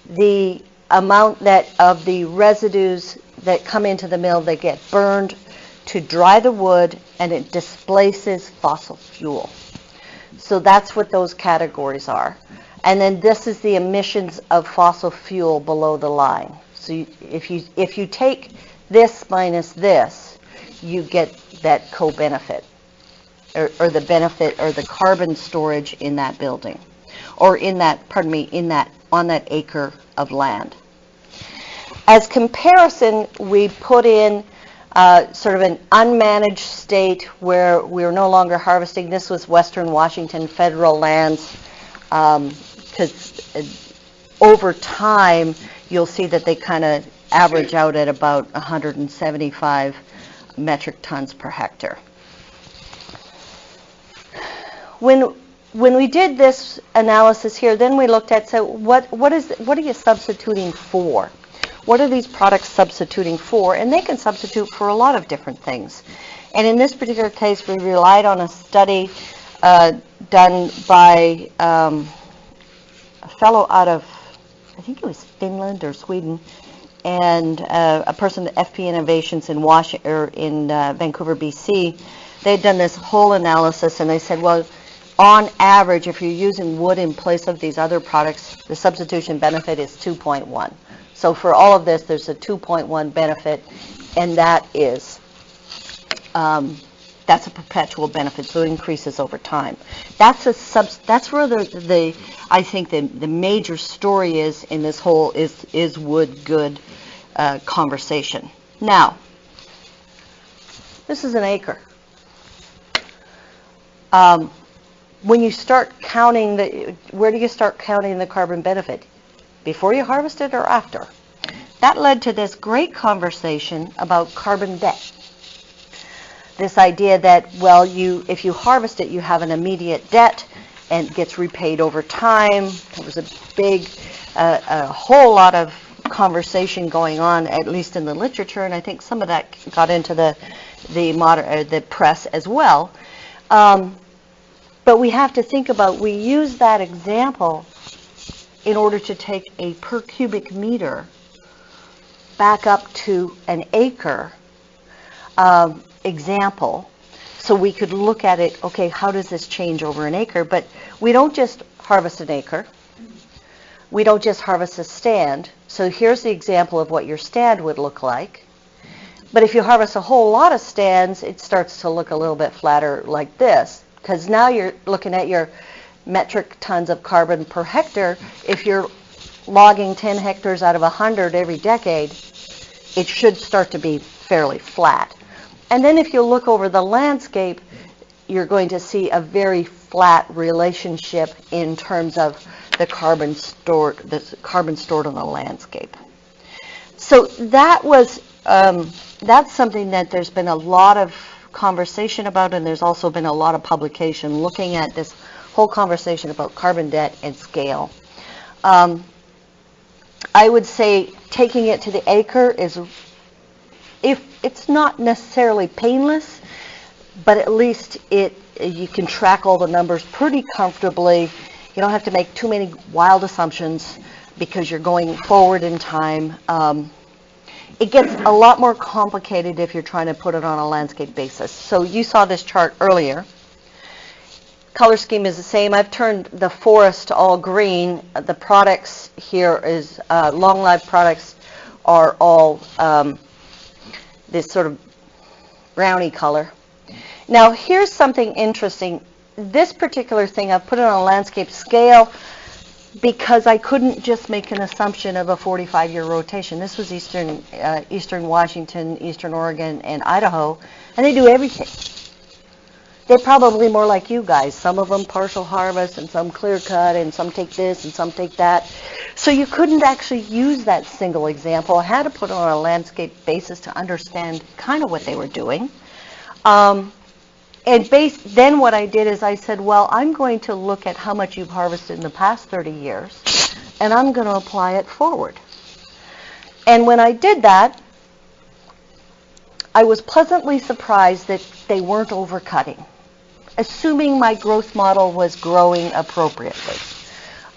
the amount of the residues that come into the mill that get burned to dry the wood, and it displaces fossil fuel. So that's what those categories are. And then this is the emissions of fossil fuel below the line. So if you take this minus this, you get that co-benefit, or the benefit, or the carbon storage in that building, or on that acre of land. As comparison, we put in sort of an unmanaged state where we're no longer harvesting. This was Western Washington federal lands, because over time, you'll see that they kind of average out at about 175 metric tons per hectare. When we did this analysis here, then we looked at, so what are you substituting for? What are these products substituting for? And they can substitute for a lot of different things. And in this particular case, we relied on a study done by a fellow out of, I think it was Finland or Sweden, and a person at FP Innovations in Vancouver, BC. They'd done this whole analysis, and they said, well, on average, if you're using wood in place of these other products, the substitution benefit is 2.1. So for all of this, there's a 2.1 benefit, and that is that's a perpetual benefit, so it increases over time. That's where I think the major story is in this whole is wood good conversation. Now, this is an acre. When you start counting where do you start counting the carbon benefit? Before you harvest it or after? That led to this great conversation about carbon debt. This idea that, well, if you harvest it, you have an immediate debt and it gets repaid over time. There was a whole lot of conversation going on, at least in the literature, and I think some of that got into the press as well. But we have to think about, we use that example in order to take a per cubic meter back up to an acre example, so we could look at it, okay, how does this change over an acre? But we don't just harvest an acre. We don't just harvest a stand. So here's the example of what your stand would look like. But if you harvest a whole lot of stands, it starts to look a little bit flatter like this, because now you're looking at your metric tons of carbon per hectare. If you're logging 10 hectares out of 100 every decade, it should start to be fairly flat. And then if you look over the landscape, you're going to see a very flat relationship in terms of the carbon stored on the landscape. So that was that's something that there's been a lot of conversation about, and there's also been a lot of publication looking at this whole conversation about carbon debt and scale. I would say taking it to the acre is, if it's not necessarily painless, but at least you can track all the numbers pretty comfortably. You don't have to make too many wild assumptions because you're going forward in time. It gets a lot more complicated if you're trying to put it on a landscape basis. So you saw this chart earlier. Color scheme is the same. I've turned the forest to all green. The products here is long-lived products are all this sort of browny color. Now here's something interesting. This particular thing, I've put it on a landscape scale because I couldn't just make an assumption of a 45-year rotation. This was Eastern Washington, Eastern Oregon, and Idaho, and they do everything. They're probably more like you guys. Some of them partial harvest, and some clear cut, and some take this, and some take that. So you couldn't actually use that single example. I had to put it on a landscape basis to understand kind of what they were doing. Then what I did is I said, well, I'm going to look at how much you've harvested in the past 30 years, and I'm going to apply it forward. And when I did that, I was pleasantly surprised that they weren't overcutting, assuming my growth model was growing appropriately.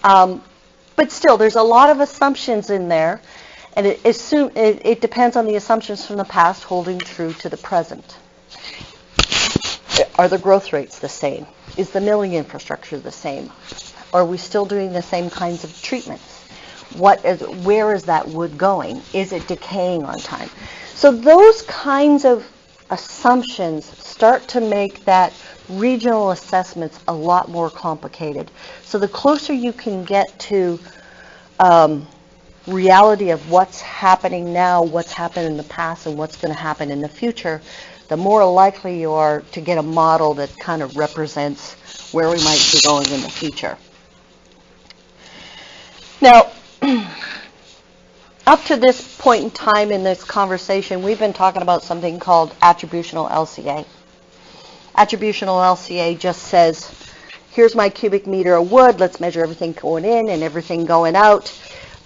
But still, there's a lot of assumptions in there, and it depends on the assumptions from the past holding true to the present. Are the growth rates the same? Is the milling infrastructure the same? Are we still doing the same kinds of treatments? Where is that wood going? Is it decaying on time? So those kinds of assumptions start to make that regional assessments a lot more complicated. So the closer you can get to reality of what's happening now, what's happened in the past, and what's going to happen in the future, the more likely you are to get a model that kind of represents where we might be going in the future. Now, up to this point in time in this conversation, we've been talking about something called attributional LCA. Attributional LCA just says, here's my cubic meter of wood, let's measure everything going in and everything going out.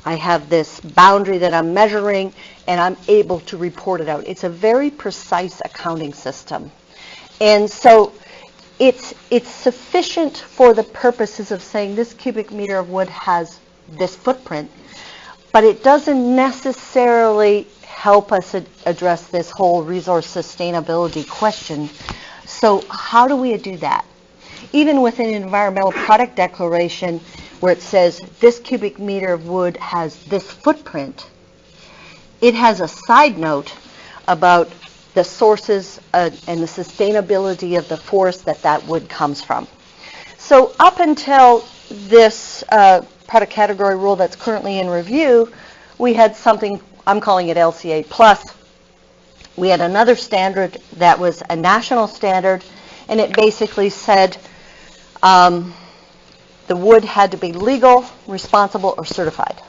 I have this boundary that I'm measuring, and I'm able to report it out. It's a very precise accounting system. And so it's sufficient for the purposes of saying this cubic meter of wood has this footprint, but it doesn't necessarily help us address this whole resource sustainability question. So how do we do that? Even with an environmental product declaration where it says this cubic meter of wood has this footprint, it has a side note about the sources and the sustainability of the forest that wood comes from. So up until this product category rule that's currently in review, we had something, I'm calling it LCA plus. We had another standard that was a national standard, and it basically said the wood had to be legal, responsible, or certified.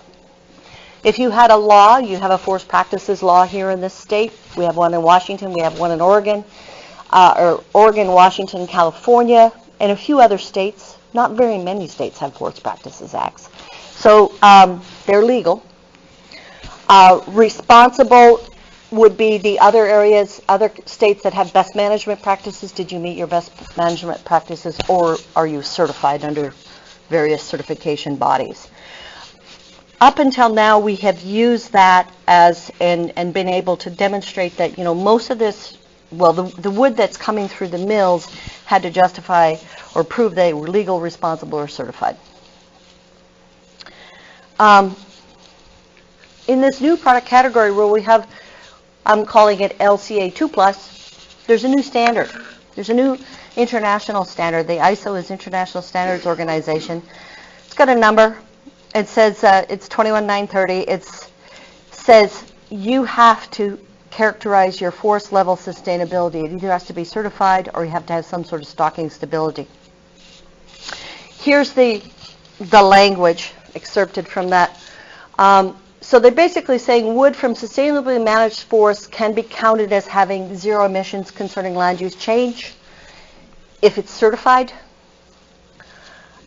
If you had a law, you have a forest practices law here in this state. We have one in Washington, we have one in Oregon, or Oregon, Washington, California, and a few other states. Not very many states have forest practices acts. So they're legal. Responsible would be the other areas, other states that have best management practices. Did you meet your best management practices, or are you certified under various certification bodies? Up until now, we have used that as and been able to demonstrate that, most of this, well, the wood that's coming through the mills had to justify or prove they were legal, responsible, or certified. In this new product category rule, we have, I'm calling it LCA 2+. There's a new standard. There's a new international standard. The ISO is International Standards Organization. It's got a number. It says it's 21930. It says you have to characterize your forest level sustainability. It either has to be certified or you have to have some sort of stocking stability. Here's the language excerpted from that. So they're basically saying wood from sustainably managed forests can be counted as having zero emissions concerning land use change if it's certified.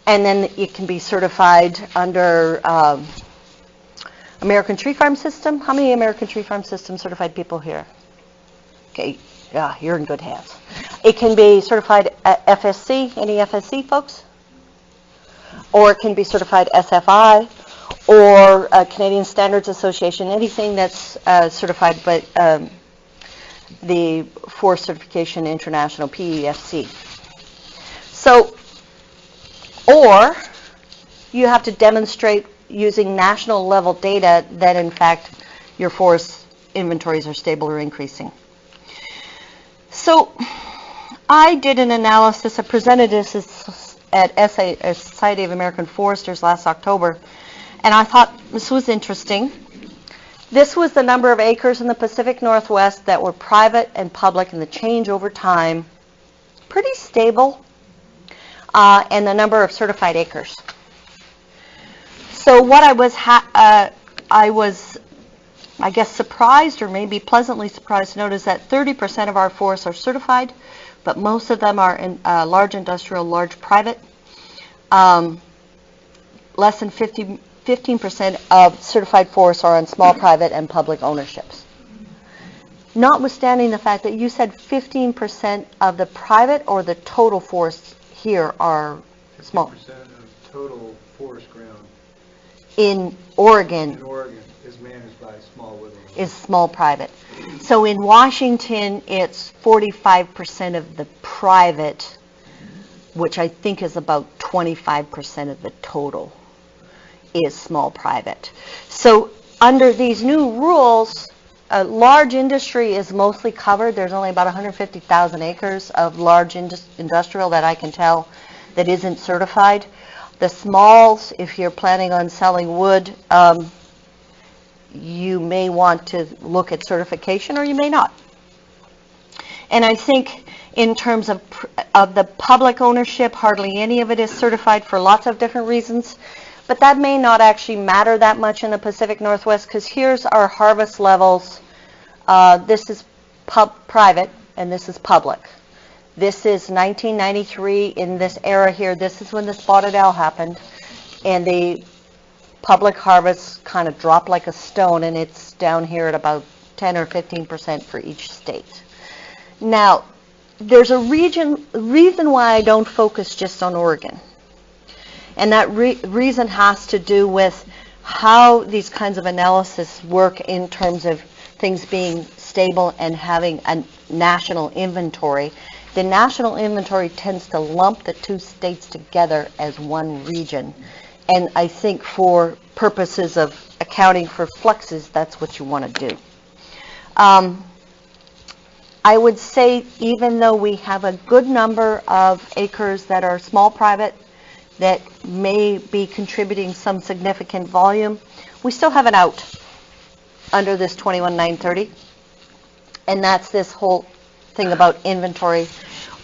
And then it can be certified under American Tree Farm System. How many American Tree Farm System certified people here? Okay, yeah, you're in good hands. It can be certified at FSC. Any FSC folks? Or it can be certified SFI or Canadian Standards Association, anything that's certified, but the Forest Certification International, PEFC. So, or you have to demonstrate using national level data that in fact your forest inventories are stable or increasing. So I did an analysis, I presented this at Society of American Foresters last October, and I thought this was interesting. This was the number of acres in the Pacific Northwest that were private and public, and the change over time, pretty stable, and the number of certified acres. So what I was, I guess, surprised or maybe pleasantly surprised to notice that 30% of our forests are certified, but most of them are in large industrial, large private. Less than 15% of certified forests are on small private and public ownerships. Notwithstanding the fact that you said 15% of the private or the total forests here are small. 50% of total forest ground in Oregon is managed by small woodlands. Is small private. So in Washington, it's 45% of the private, which I think is about 25% of the total, is small private. So under these new rules, large industry is mostly covered. There's only about 150,000 acres of large industrial that I can tell that isn't certified. The smalls, if you're planning on selling wood, you may want to look at certification or you may not. And I think in terms of the public ownership, hardly any of it is certified for lots of different reasons. But that may not actually matter that much in the Pacific Northwest, because here's our harvest levels. This is private and this is public. This is 1993 in this era here. This is when the spotted owl happened. And the public harvest kind of dropped like a stone, and it's down here at about 10 or 15% for each state. Now, there's a reason why I don't focus just on Oregon. And that reason has to do with how these kinds of analysis work in terms of things being stable and having a national inventory. The national inventory tends to lump the two states together as one region. And I think for purposes of accounting for fluxes, that's what you want to do. I would say even though we have a good number of acres that are small private that may be contributing some significant volume, we still have an out under this 21,930. And that's this whole thing about inventory.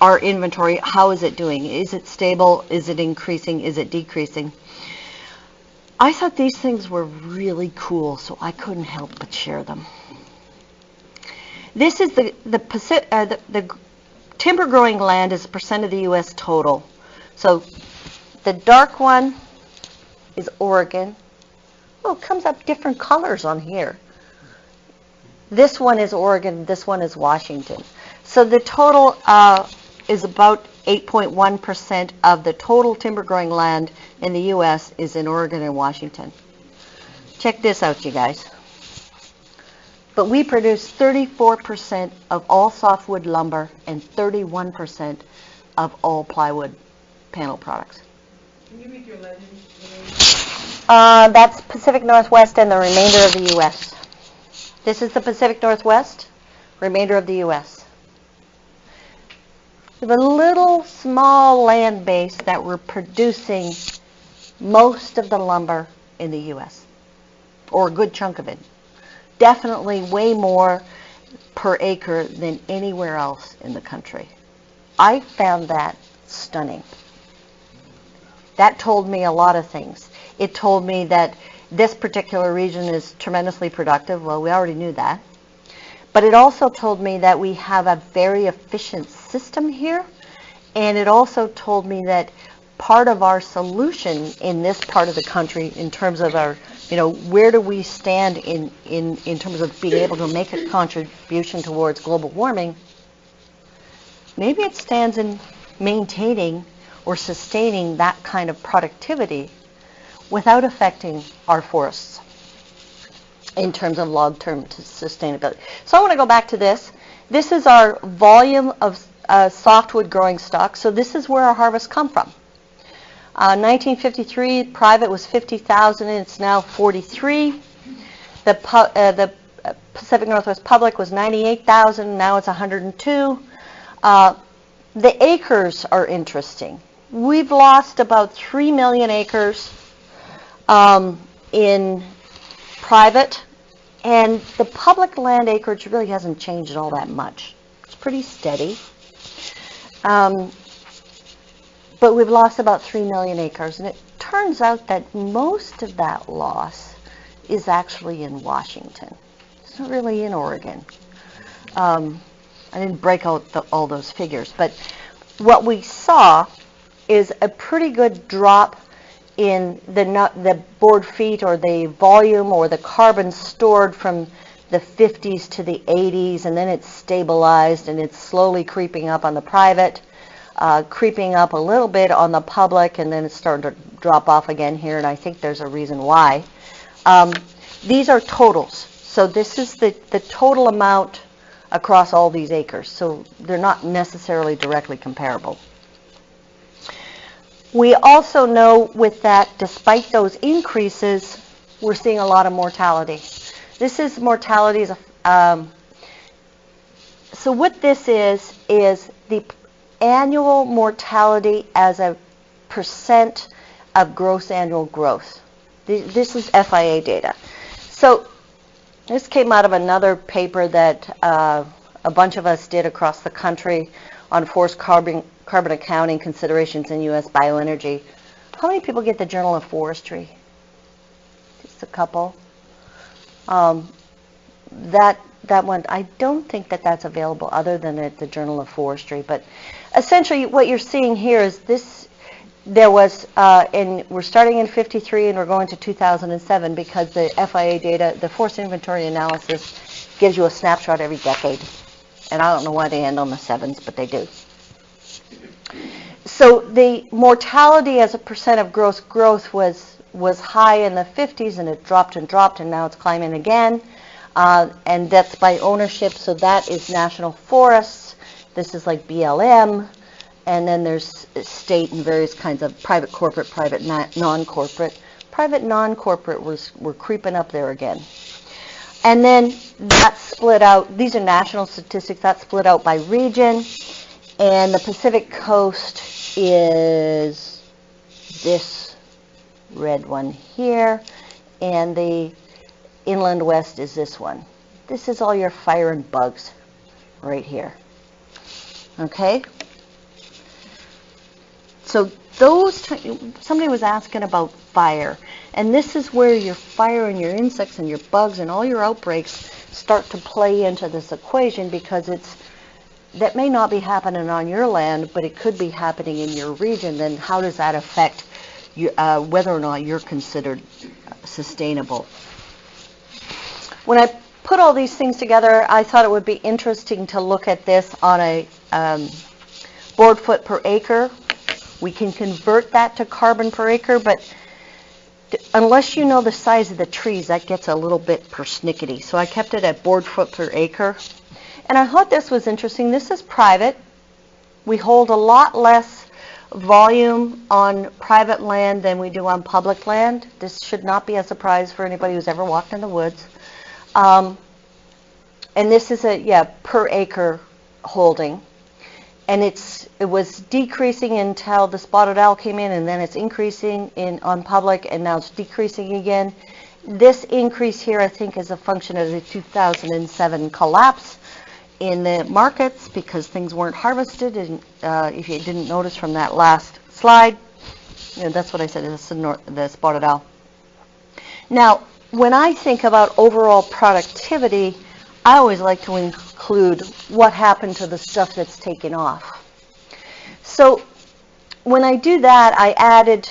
Our inventory, how is it doing? Is it stable? Is it increasing? Is it decreasing? I thought these things were really cool, so I couldn't help but share them. This is the timber growing land is a percent of the U.S. total. So the dark one is Oregon. Oh, it comes up different colors on here. This one is Oregon, this one is Washington. So the total is about 8.1% of the total timber growing land in the U.S. is in Oregon and Washington. Check this out, you guys. But we produce 34% of all softwood lumber and 31% of all plywood panel products. Can you read your legend? That's Pacific Northwest and the remainder of the U.S. This is the Pacific Northwest, remainder of the U.S. We have a little small land base that we're producing most of the lumber in the U.S., or a good chunk of it. Definitely way more per acre than anywhere else in the country. I found that stunning. That told me a lot of things. It told me that this particular region is tremendously productive. Well, we already knew that. But it also told me that we have a very efficient system here. And it also told me that part of our solution in this part of the country in terms of our, where do we stand in terms of being able to make a contribution towards global warming, maybe it stands in maintaining or sustaining that kind of productivity without affecting our forests in terms of long-term sustainability. So I want to go back to this. This is our volume of softwood growing stock. So this is where our harvests come from. 1953, private was 50,000, and it's now 43. The Pacific Northwest public was 98,000, now it's 102. The acres are interesting. We've lost about 3 million acres in private, and the public land acreage really hasn't changed all that much. It's pretty steady. But we've lost about 3 million acres, and it turns out that most of that loss is actually in Washington. It's not really in Oregon. I didn't break out all those figures, but what we saw is a pretty good drop in the board feet or the volume or the carbon stored from the 50s to the 80s, and then it's stabilized and it's slowly creeping up on the private, creeping up a little bit on the public, and then it's starting to drop off again here, and I think there's a reason why. These are totals. So this is the total amount across all these acres. So they're not necessarily directly comparable. We also know with that, despite those increases, we're seeing a lot of mortality. This is mortality. So what this is the annual mortality as a % of gross annual growth. This is FIA data. So This came out of another paper that a bunch of us did across the country on forced carbon accounting considerations in U.S. bioenergy. How many people get the Journal of Forestry? Just a couple. That one, I don't think that that's available other than at the Journal of Forestry. But essentially what you're seeing here is this, there was, and we're starting in 53 and we're going to 2007 because the FIA data, the forest inventory analysis, gives you a snapshot every decade. And I don't know why they end on the sevens, but they do. So the mortality as a percent of gross growth was high in the 50s, and it dropped, and now it's climbing again. And that's by ownership, so that is national forests. This is like BLM, and then there's state and various kinds of private corporate, private non-corporate. Private non-corporate we're creeping up there again. And then that's split out, these are national statistics, that's split out by region, and the Pacific Coast is this red one here, and the Inland West is this one. This is all your fire and bugs right here. Okay? So somebody was asking about fire, and this is where your fire and your insects and your bugs and all your outbreaks start to play into this equation, because that may not be happening on your land, but it could be happening in your region. Then how does that affect whether or not you're considered sustainable? When I put all these things together, I thought it would be interesting to look at this on a board foot per acre. We can convert that to carbon per acre, but unless you know the size of the trees, that gets a little bit persnickety. So I kept it at board foot per acre. And I thought this was interesting. This is private. We hold a lot less volume on private land than we do on public land. This should not be a surprise for anybody who's ever walked in the woods. And this is a per acre holding. And it was decreasing until the spotted owl came in, and then it's increasing on public, and now it's decreasing again. This increase here, I think, is a function of the 2007 collapse in the markets because things weren't harvested. And if you didn't notice from that last slide, that's what I said, is the spotted owl. Now, when I think about overall productivity, I always like to include what happened to the stuff that's taken off. So when I do that, I added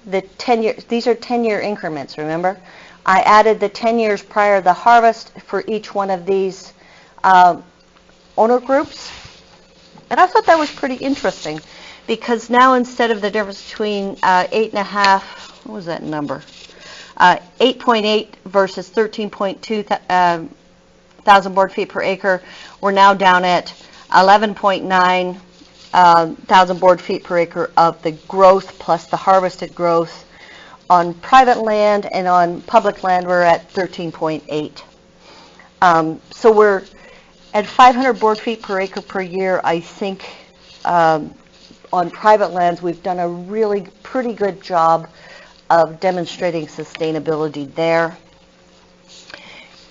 the 10-year, these are 10-year increments, remember? I added the 10 years prior to the harvest for each one of these owner groups. And I thought that was pretty interesting, because now instead of the difference between 8.5, what was that number? 8.8 versus 13.2 thousand board feet per acre, we're now down at 11.9 thousand board feet per acre of the growth plus the harvested growth on private land, and on public land we're at 13.8. So we're at 500 board feet per acre per year. I think on private lands we've done a really pretty good job of demonstrating sustainability there.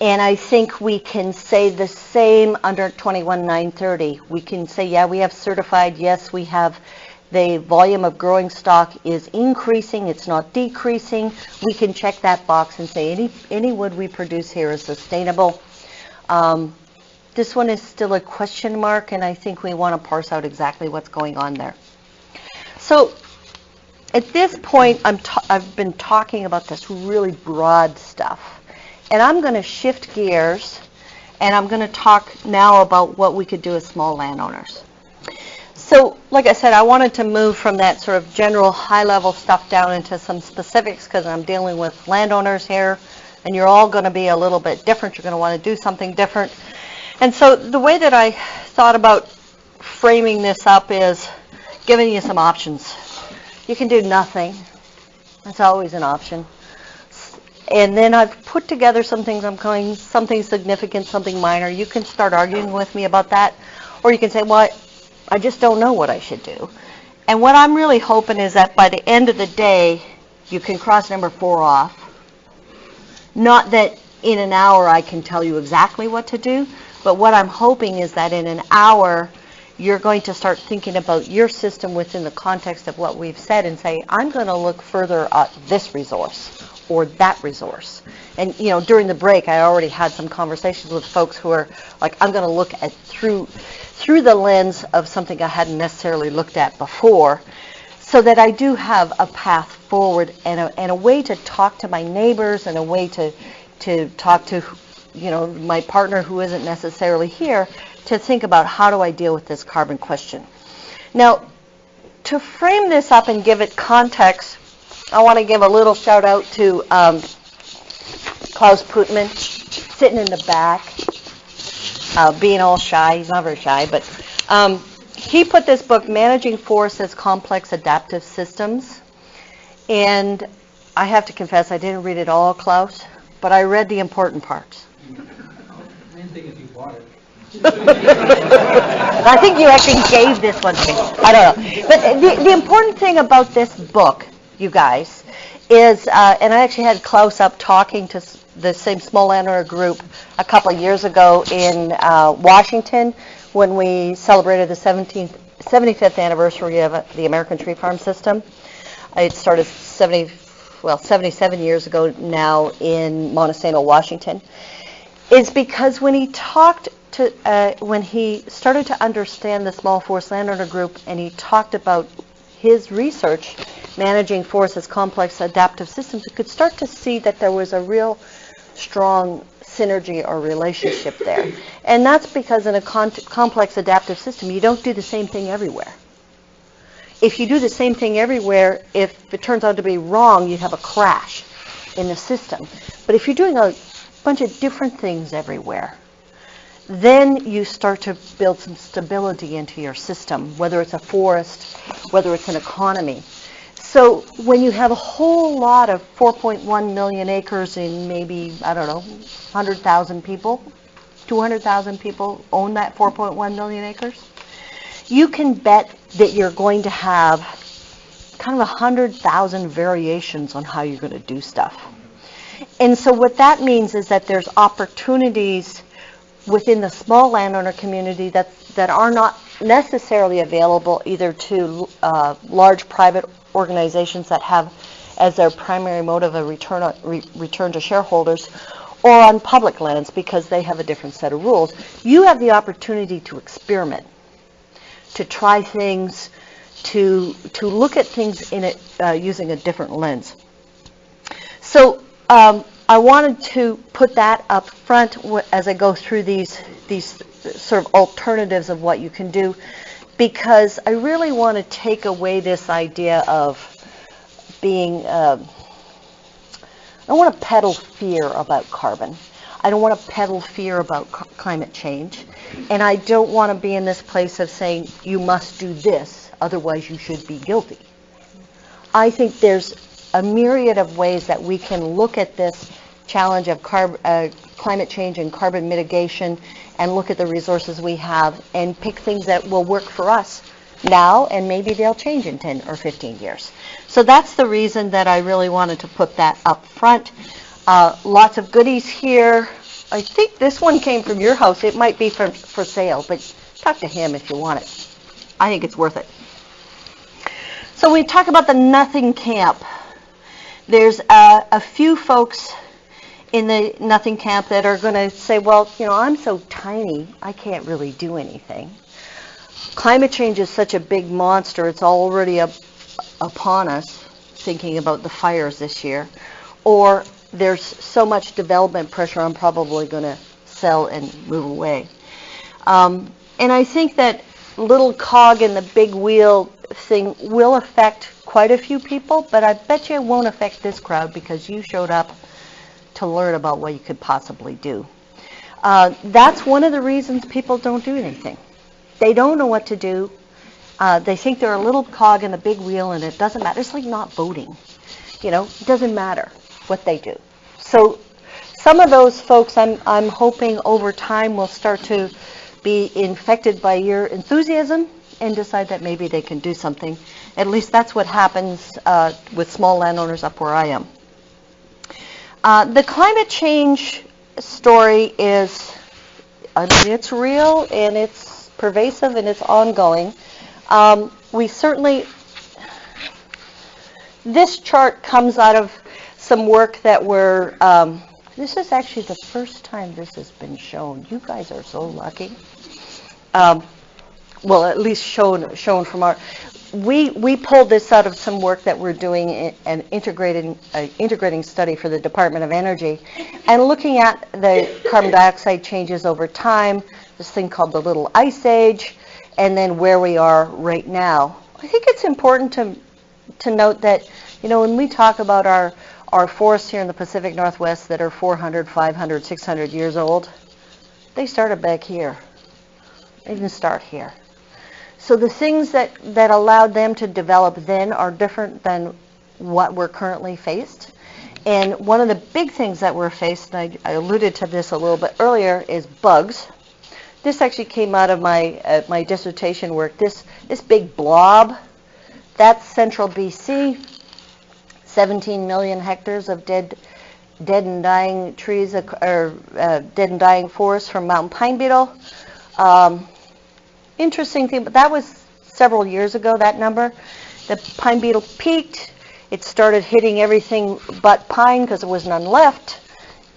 And I think we can say the same under 21.930. We can say, yeah, we have certified, yes, we have the volume of growing stock is increasing, it's not decreasing. We can check that box and say any wood we produce here is sustainable. This one is still a question mark, and I think we want to parse out exactly what's going on there. So at this point, I've been talking about this really broad stuff. And I'm going to shift gears, and I'm going to talk now about what we could do as small landowners. So, like I said, I wanted to move from that sort of general high-level stuff down into some specifics, because I'm dealing with landowners here, and you're all going to be a little bit different. You're going to want to do something different. And so the way that I thought about framing this up is giving you some options. You can do nothing. That's always an option. And then I've put together some things I'm calling something significant, something minor. You can start arguing with me about that. Or you can say, well, I just don't know what I should do. And what I'm really hoping is that by the end of the day, you can cross number 4 off. Not that in an hour I can tell you exactly what to do, but what I'm hoping is that in an hour you're going to start thinking about your system within the context of what we've said and say, I'm going to look further at this resource or that resource. And, you know, during the break, I already had some conversations with folks who are like, I'm going to look at through the lens of something I hadn't necessarily looked at before, so that I do have a path forward and a way to talk to my neighbors and a way to talk to, you know, my partner who isn't necessarily here, to think about how do I deal with this carbon question. Now, to frame this up and give it context, I want to give a little shout out to Klaus Puettmann, sitting in the back, being all shy. He's not very shy, but he put this book, Managing Forests as Complex Adaptive Systems. And I have to confess, I didn't read it all, Klaus, but I read the important parts. I didn't think if you bought it. I think you actually gave this one to me. I don't know. But the important thing about this book, you guys, is, and I actually had Klaus up talking to the same small landowner group a couple of years ago in Washington when we celebrated the 75th anniversary of the American Tree Farm System. It started 77 years ago now in Montesano, Washington. Is because when he talked to, when he started to understand the small forest landowner group and he talked about his research, managing forests as complex adaptive systems, you could start to see that there was a real strong synergy or relationship there. And that's because in a complex adaptive system, you don't do the same thing everywhere. If you do the same thing everywhere, if it turns out to be wrong, you have a crash in the system. But if you're doing a bunch of different things everywhere, then you start to build some stability into your system, whether it's a forest, whether it's an economy. So when you have a whole lot of 4.1 million acres in maybe, I don't know, 100,000 people, 200,000 people own that 4.1 million acres, you can bet that you're going to have kind of 100,000 variations on how you're going to do stuff. And so what that means is that there's opportunities within the small landowner community that are not necessarily available either to large private organizations that have as their primary motive a return to shareholders, or on public lands because they have a different set of rules. You have the opportunity to experiment, to try things, to look at things in it using a different lens. So I wanted to put that up front as I go through these sort of alternatives of what you can do, because I really want to take away this idea of being, I don't want to peddle fear about carbon. I don't want to peddle fear about climate change. And I don't want to be in this place of saying, you must do this, otherwise you should be guilty. I think there's a myriad of ways that we can look at this challenge of climate change and carbon mitigation and look at the resources we have and pick things that will work for us now, and maybe they'll change in 10 or 15 years. So that's the reason that I really wanted to put that up front. Lots of goodies here. I think this one came from your house. It might be for sale, but talk to him if you want it. I think it's worth it. So we talk about the nothing camp. There's a few folks in the nothing camp that are going to say, well, you know, I'm so tiny, I can't really do anything. Climate change is such a big monster, it's already upon us, thinking about the fires this year. Or there's so much development pressure, I'm probably going to sell and move away. And I think that little cog in the big wheel thing will affect quite a few people, but I bet you it won't affect this crowd because you showed up to learn about what you could possibly do. That's one of the reasons people don't do anything. They don't know what to do. They think they're a little cog in the big wheel and it doesn't matter. It's like not voting. You know, it doesn't matter what they do. So some of those folks I'm hoping over time will start to be infected by your enthusiasm and decide that maybe they can do something. At least that's what happens with small landowners up where I am. The climate change story is, I mean, it's real and it's pervasive and it's ongoing. We certainly, this chart comes out of some work that we're, this is actually the first time this has been shown. You guys are so lucky. Well, at least shown from our, we pulled this out of some work that we're doing an integrating study for the Department of Energy, and looking at the carbon dioxide changes over time, this thing called the Little Ice Age, and then where we are right now. I think it's important to note that, you know, when we talk about our forests here in the Pacific Northwest that are 400, 500, 600 years old, they started back here. They didn't start here. So the things that allowed them to develop then are different than what we're currently faced. And one of the big things that we're faced, and I alluded to this a little bit earlier, is bugs. This actually came out of my dissertation work. This big blob, that's central BC, 17 million hectares of dead and dying trees, or dead and dying forests from mountain pine beetle. Interesting thing, but that was several years ago, that number. The pine beetle peaked. It started hitting everything but pine because there was none left.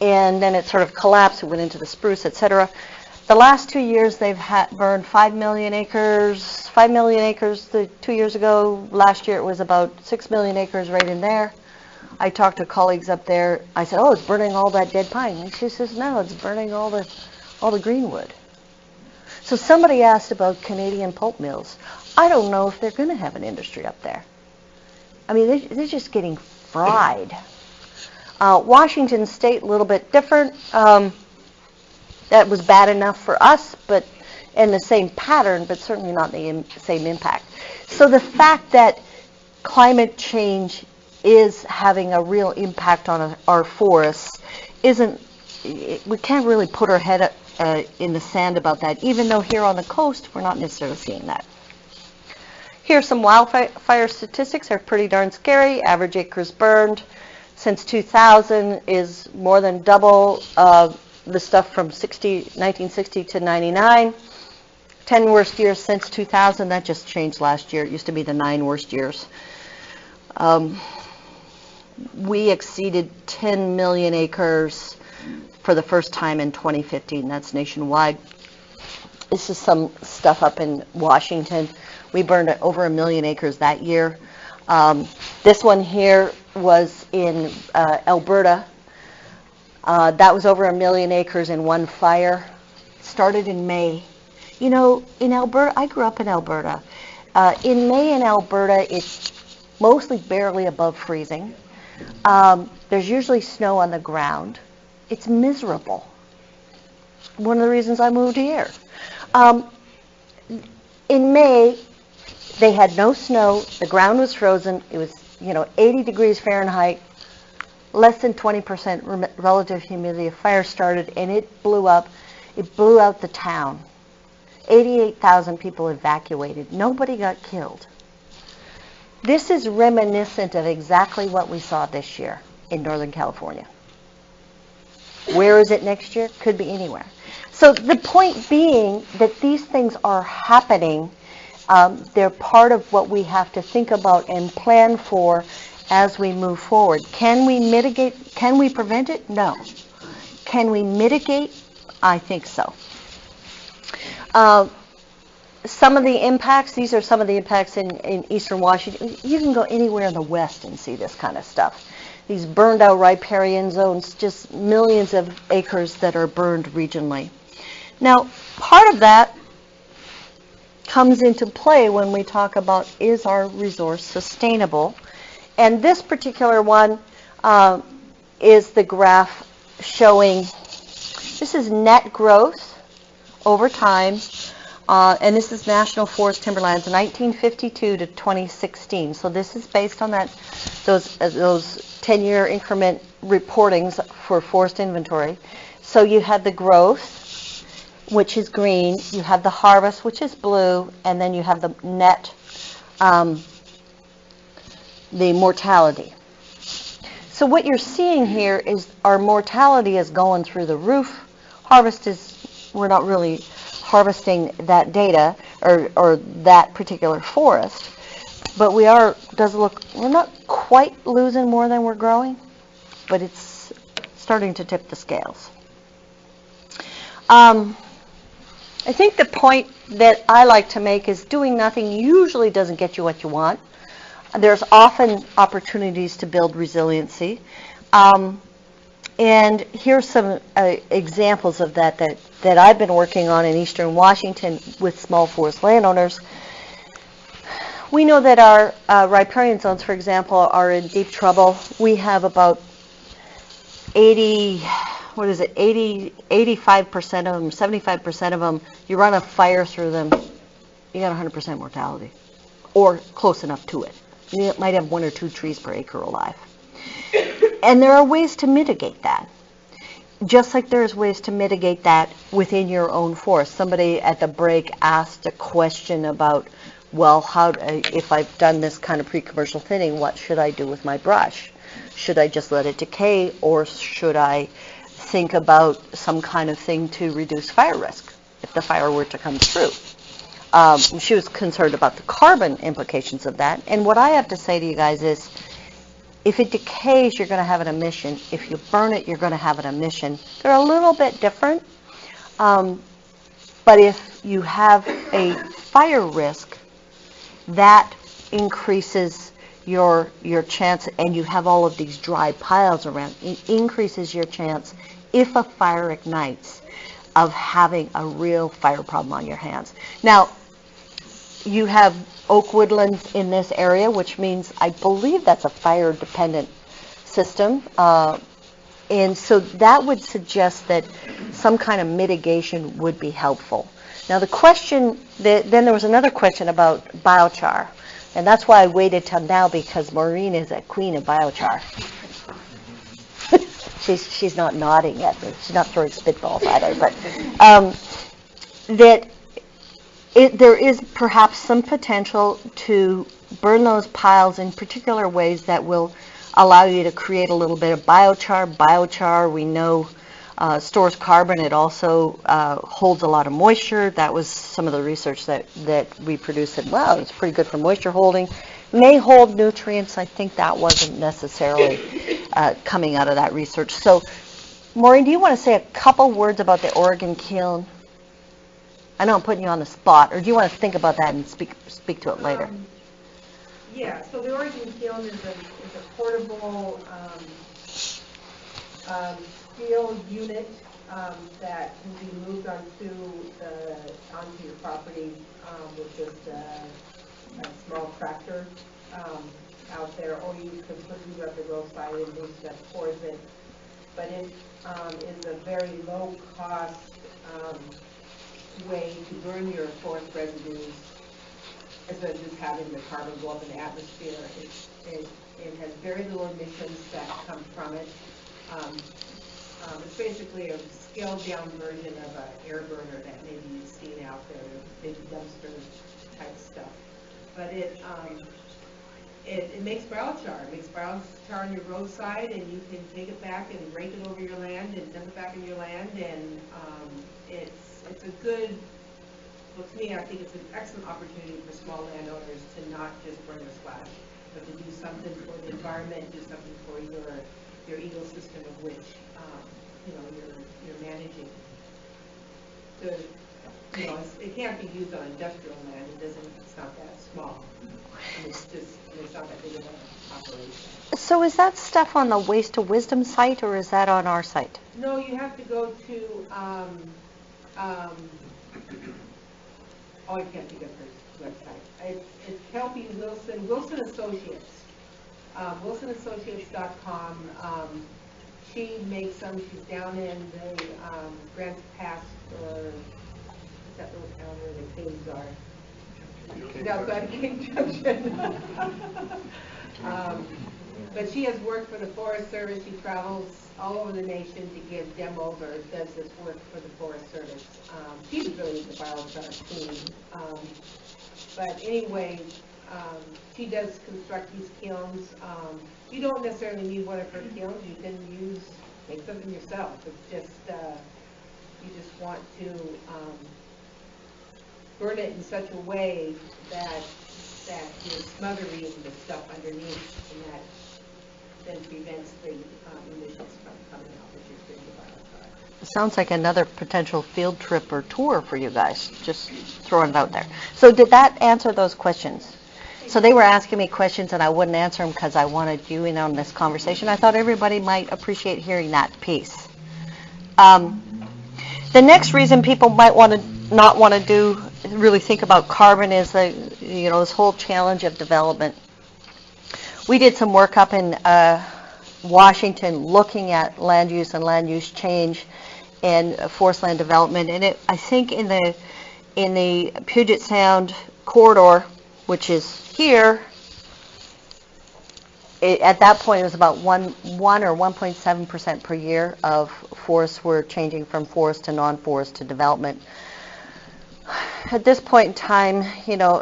And then it sort of collapsed. It went into the spruce, etc. The last 2 years, they've burned 5 million acres. 5 million acres 2 years ago. Last year, it was about 6 million acres right in there. I talked to colleagues up there. I said, oh, it's burning all that dead pine. And she says, no, it's burning all the greenwood. So somebody asked about Canadian pulp mills. I don't know if they're going to have an industry up there. I mean, they're just getting fried. Washington State, a little bit different. That was bad enough for us, but in the same pattern, but certainly not the same impact. So the fact that climate change is having a real impact on our forests we can't really put our head in the sand about that, even though here on the coast, we're not necessarily seeing that. Here are some wildfire statistics. They're pretty darn scary. Average acres burned since 2000 is more than double the stuff from 1960 to 99. 10 worst years since 2000. That just changed last year. It used to be the 9 worst years. We exceeded 10 million acres for the first time in 2015. That's nationwide. This is some stuff up in Washington. We burned over 1 million acres that year. This one here was in Alberta. That was over 1 million acres in one fire. Started in May. You know, in Alberta, I grew up in Alberta. In May in Alberta, it's mostly barely above freezing. There's usually snow on the ground. It's miserable. One of the reasons I moved here. In May, they had no snow. The ground was frozen. It was, 80 degrees Fahrenheit, less than 20% relative humidity. A fire started, and it blew up. It blew out the town. 88,000 people evacuated. Nobody got killed. This is reminiscent of exactly what we saw this year in Northern California. Where is it next year? Could be anywhere. So the point being that these things are happening. They're part of what we have to think about and plan for as we move forward. Can we mitigate? Can we prevent it? No. Can we mitigate? I think so. Some of the impacts, these are some of the impacts in eastern Washington. You can go anywhere in the west and see this kind of stuff. These burned out riparian zones, just millions of acres that are burned regionally. Now, part of that comes into play when we talk about, is our resource sustainable? And this particular one is the graph showing, this is net growth over time, and this is National Forest Timberlands 1952 to 2016. So this is based on those 10-year increment reportings for forest inventory. So you had the growth, which is green, you have the harvest, which is blue, and then you have the net, the mortality. So what you're seeing here is our mortality is going through the roof. Harvest is, we're not really harvesting that data or that particular forest, but we are, we're not quite losing more than we're growing, but it's starting to tip the scales. I think the point that I like to make is doing nothing usually doesn't get you what you want. There's often opportunities to build resiliency. And here's some examples of that I've been working on in Eastern Washington with small forest landowners. We know that our riparian zones, for example, are in deep trouble. We have about 85% of them, 75% of them, you run a fire through them, you got 100% mortality, or close enough to it. You might have 1 or 2 trees per acre alive. And there are ways to mitigate that. Just like there's ways to mitigate that within your own forest. Somebody at the break asked a question about, well, if I've done this kind of pre-commercial thinning, what should I do with my brush? Should I just let it decay, or should I think about some kind of thing to reduce fire risk if the fire were to come through? She was concerned about the carbon implications of that. And what I have to say to you guys is, if it decays, you're going to have an emission. If you burn it, you're going to have an emission. They're a little bit different. But if you have a fire risk, that increases your chance, and you have all of these dry piles around, it increases your chance, if a fire ignites, of having a real fire problem on your hands. Now, you have oak woodlands in this area, which means I believe that's a fire-dependent system. And so that would suggest that some kind of mitigation would be helpful. Now the question, then there was another question about biochar. And that's why I waited till now, because Maureen is a queen of biochar. She's not nodding yet, but she's not throwing spitballs either. But there is perhaps some potential to burn those piles in particular ways that will allow you to create a little bit of biochar. Biochar, we know, stores carbon. It also holds a lot of moisture. That was some of the research that we produced. And wow, it's pretty good for moisture holding. May hold nutrients. I think that wasn't necessarily coming out of that research. So, Maureen, do you want to say a couple words about the Oregon kiln? I know I'm putting you on the spot, or do you want to think about that and speak to it later? Yeah, so the Oregon kiln is a portable steel unit that can be moved onto your property with just a small tractor out there, or you can put it at the roadside and move stuff towards it. But it is a very low cost way to burn your forest residues, as well as just having the carbon go up in the atmosphere. It has very little emissions that come from it. It's basically a scaled-down version of an air burner that maybe you've seen out there, big dumpster type stuff. But it makes biochar. It makes biochar on your roadside, and you can take it back and rake it over your land and dump it back in your land. And it's a good, well, to me, I think it's an excellent opportunity for small landowners to not just burn or slash, but to do something for the environment, do something for your ecosystem of which you're managing. So, it can't be used on industrial land. It's not that small. And it's not that big of an operation. So is that stuff on the Waste to Wisdom site, or is that on our site? No, you have to go to, I can't think of her website. It's Kelpie Wilson Associates. WilsonAssociates.com. She makes them. She's down in the Grants Pass, or what's that little town where the caves are? No, but King Junction. But she has worked for the Forest Service. She travels all over the nation to give demos or does this work for the Forest Service. She's really the biochar queen. But anyway, She does construct these kilns. You don't necessarily need one of her kilns. You can make something yourself. It's just, you just want to burn it in such a way that you're smothering the stuff underneath, and that then prevents the emissions from coming out, which is good for dioxide. Sounds like another potential field trip or tour for you guys, just throwing it out there. So did that answer those questions? So they were asking me questions and I wouldn't answer them because I wanted you in on this conversation. I thought everybody might appreciate hearing that piece. The next reason people might not want to really think about carbon is this whole challenge of development. We did some work up in Washington looking at land use and land use change and forest land development, and I think in the Puget Sound corridor, which is here, at that point it was about 1 or 1.7% per year of forests were changing from forest to non-forest to development. At this point in time,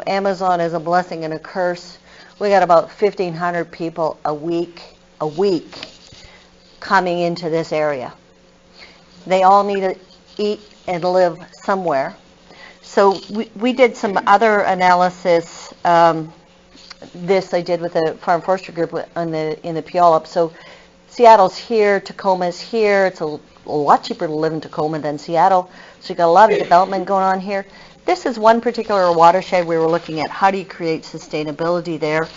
Amazon is a blessing and a curse. We got about 1,500 people a week coming into this area. They all need to eat and live somewhere. So we did some other analysis. This I did with the Farm Forestry Group in the Puyallup. So Seattle's here, Tacoma's here. It's a lot cheaper to live in Tacoma than Seattle. So you've got a lot of development going on here. This is one particular watershed we were looking at. How do you create sustainability there?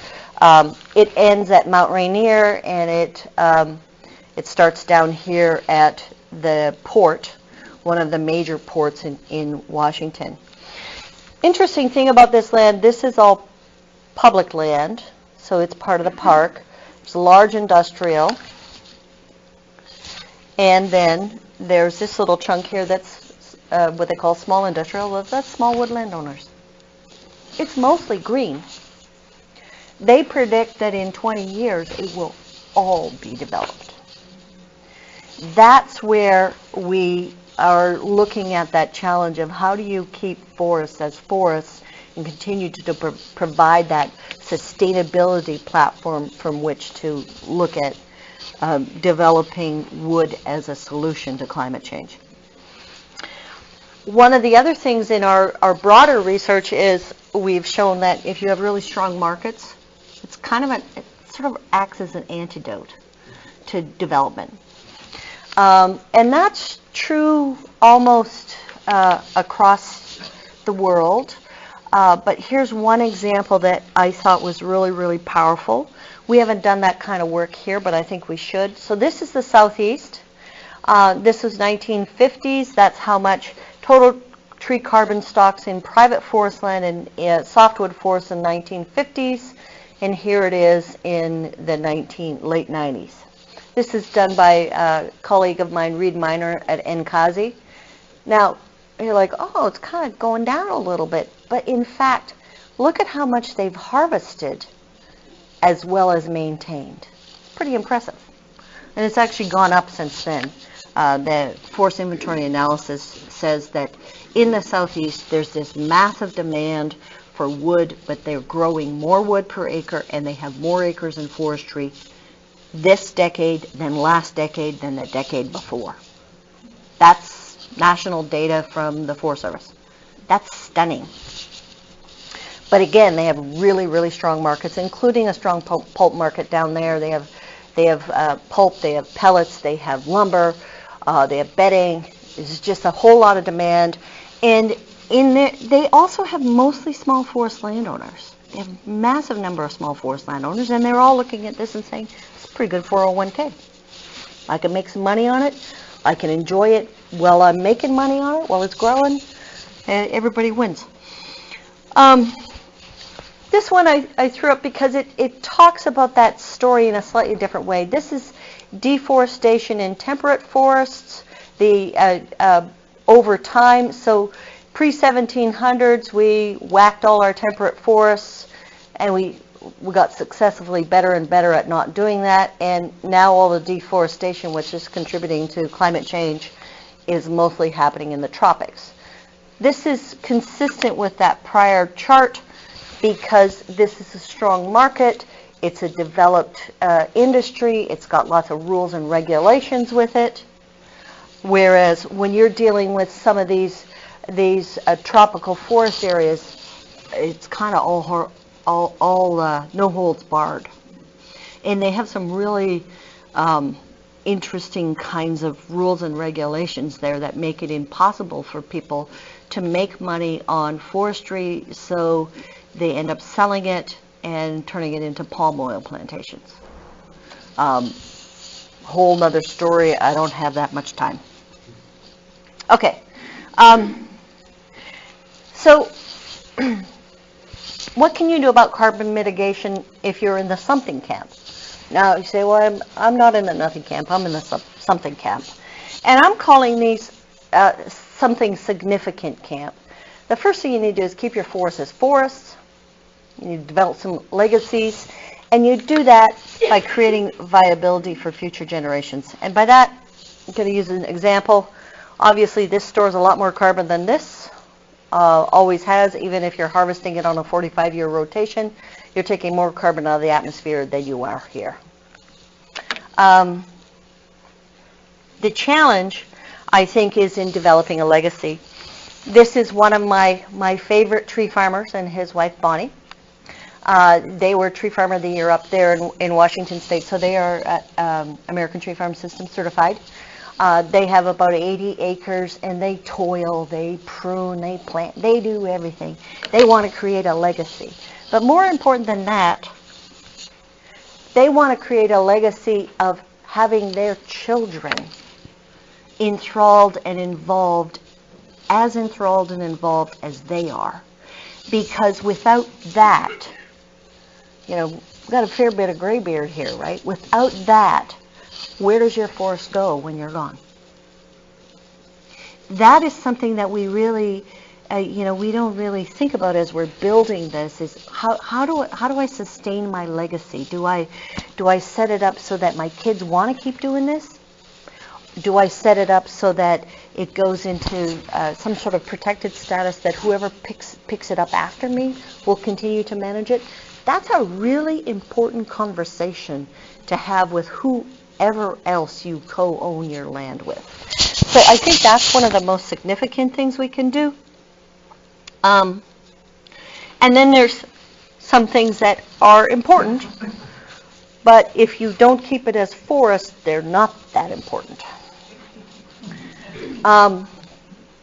It ends at Mount Rainier, and it starts down here at the port, one of the major ports in Washington. Interesting thing about this land, this is all public land, so it's part of the park. It's large industrial. And then there's this little chunk here that's what they call small industrial. Well, that's small wood landowners. It's mostly green. They predict that in 20 years it will all be developed. That's where we are looking at that challenge of how do you keep forests as forests and continue to provide that sustainability platform from which to look at developing wood as a solution to climate change. One of the other things in our broader research is we've shown that if you have really strong markets, it's it sort of acts as an antidote to development. And that's true almost across the world. But here's one example that I thought was really, really powerful. We haven't done that kind of work here, but I think we should. So this is the Southeast. This is 1950s. That's how much total tree carbon stocks in private forest land and softwood forests in 1950s. And here it is in the late 90s. This is done by a colleague of mine, Reed Miner at NCASI. Now, you're like, oh, it's kind of going down a little bit. But in fact, look at how much they've harvested as well as maintained. Pretty impressive. And it's actually gone up since then. The forest inventory analysis says that in the Southeast, there's this massive demand for wood, but they're growing more wood per acre, and they have more acres in forestry this decade than last decade than the decade before. That's national data from the Forest Service. That's stunning. But again, they have really, really strong markets, including a strong pulp market down there. They have pulp, they have pellets, they have lumber, they have bedding. There's just a whole lot of demand. And in there, they also have mostly small forest landowners. They have a massive number of small forest landowners, and they're all looking at this and saying, it's a pretty good 401k. I can make some money on it. I can enjoy it while I'm making money on it, while it's growing. And everybody wins. This one I threw up because it talks about that story in a slightly different way. This is deforestation in temperate forests, over time. So pre-1700s, we whacked all our temperate forests, and we got successively better and better at not doing that. And now all the deforestation, which is contributing to climate change, is mostly happening in the tropics. This is consistent with that prior chart. because this is a strong market. It's a developed industry. It's got lots of rules and regulations with it. Whereas when you're dealing with some of these tropical forest areas, it's kind of all no holds barred. And they have some really interesting kinds of rules and regulations there that make it impossible for people to make money on forestry, so they end up selling it and turning it into palm oil plantations. Whole nother story. I don't have that much time. Okay. So what can you do about carbon mitigation if you're in the something camp? Now you say, well, I'm not in the nothing camp. I'm in the something camp. And I'm calling these something significant camp. The first thing you need to do is keep your forests as forests. You need to develop some legacies. And you do that by creating viability for future generations. And by that, I'm going to use an example. Obviously, this stores a lot more carbon than this. Always has, even if you're harvesting it on a 45-year rotation. You're taking more carbon out of the atmosphere than you are here. The challenge, I think, is in developing a legacy. This is one of my favorite tree farmers and his wife, Bonnie. They were Tree Farmer of the Year up there in Washington State, so they are American Tree Farm System certified. They have about 80 acres, and they toil, they prune, they plant, they do everything. They want to create a legacy. But more important than that, they want to create a legacy of having their children enthralled and involved as they are. Because without that, we've got a fair bit of gray beard here, right? Without that, where does your forest go when you're gone? That is something that we really, we don't really think about as we're building this. Is how do I sustain my legacy? Do I set it up so that my kids want to keep doing this? Do I set it up so that it goes into some sort of protected status that whoever picks it up after me will continue to manage it? That's a really important conversation to have with whoever else you co-own your land with. So I think that's one of the most significant things we can do. And then there's some things that are important, but if you don't keep it as forest, they're not that important.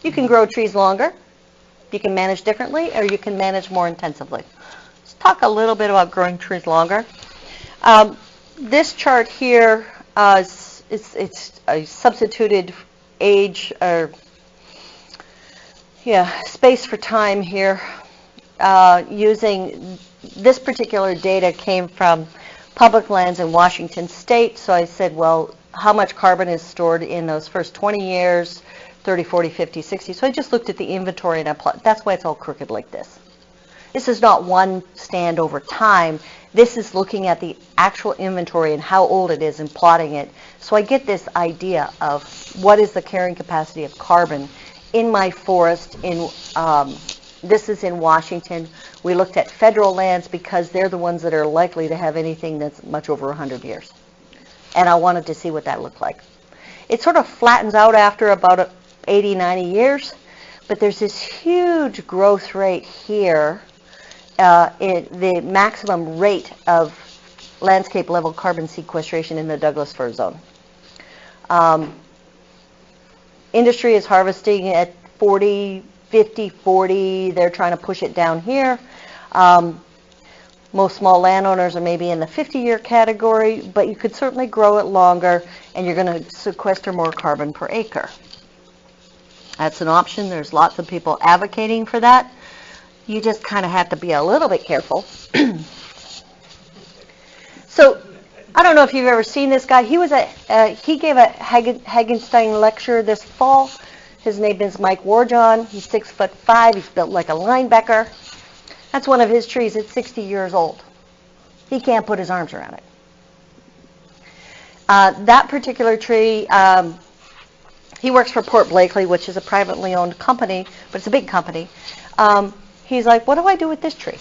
You can grow trees longer, you can manage differently, or you can manage more intensively. Let's talk a little bit about growing trees longer. This chart here it's a substituted age or space for time here. Using this particular data came from public lands in Washington State. So I said, well, how much carbon is stored in those first 20 years, 30, 40, 50, 60. So I just looked at the inventory and that's why it's all crooked like this. This is not one stand over time. This is looking at the actual inventory and how old it is and plotting it. So I get this idea of what is the carrying capacity of carbon in my forest. This is in Washington. We looked at federal lands because they're the ones that are likely to have anything that's much over 100 years. And I wanted to see what that looked like. It sort of flattens out after about 80, 90 years, but there's this huge growth rate here. The maximum rate of landscape level carbon sequestration in the Douglas fir zone. Industry is harvesting at 40, 50, 40. They're trying to push it down here. Most small landowners are maybe in the 50-year category, but you could certainly grow it longer, and you're going to sequester more carbon per acre. That's an option. There's lots of people advocating for that. You just kind of have to be a little bit careful. So, I don't know if you've ever seen this guy. He gave a Hagenstein lecture this fall. His name is Mike Warjohn. He's 6'5". He's built like a linebacker. That's one of his trees. It's 60 years old. He can't put his arms around it. That particular tree, he works for Port Blakely, which is a privately owned company, but it's a big company. He's like, what do I do with this tree?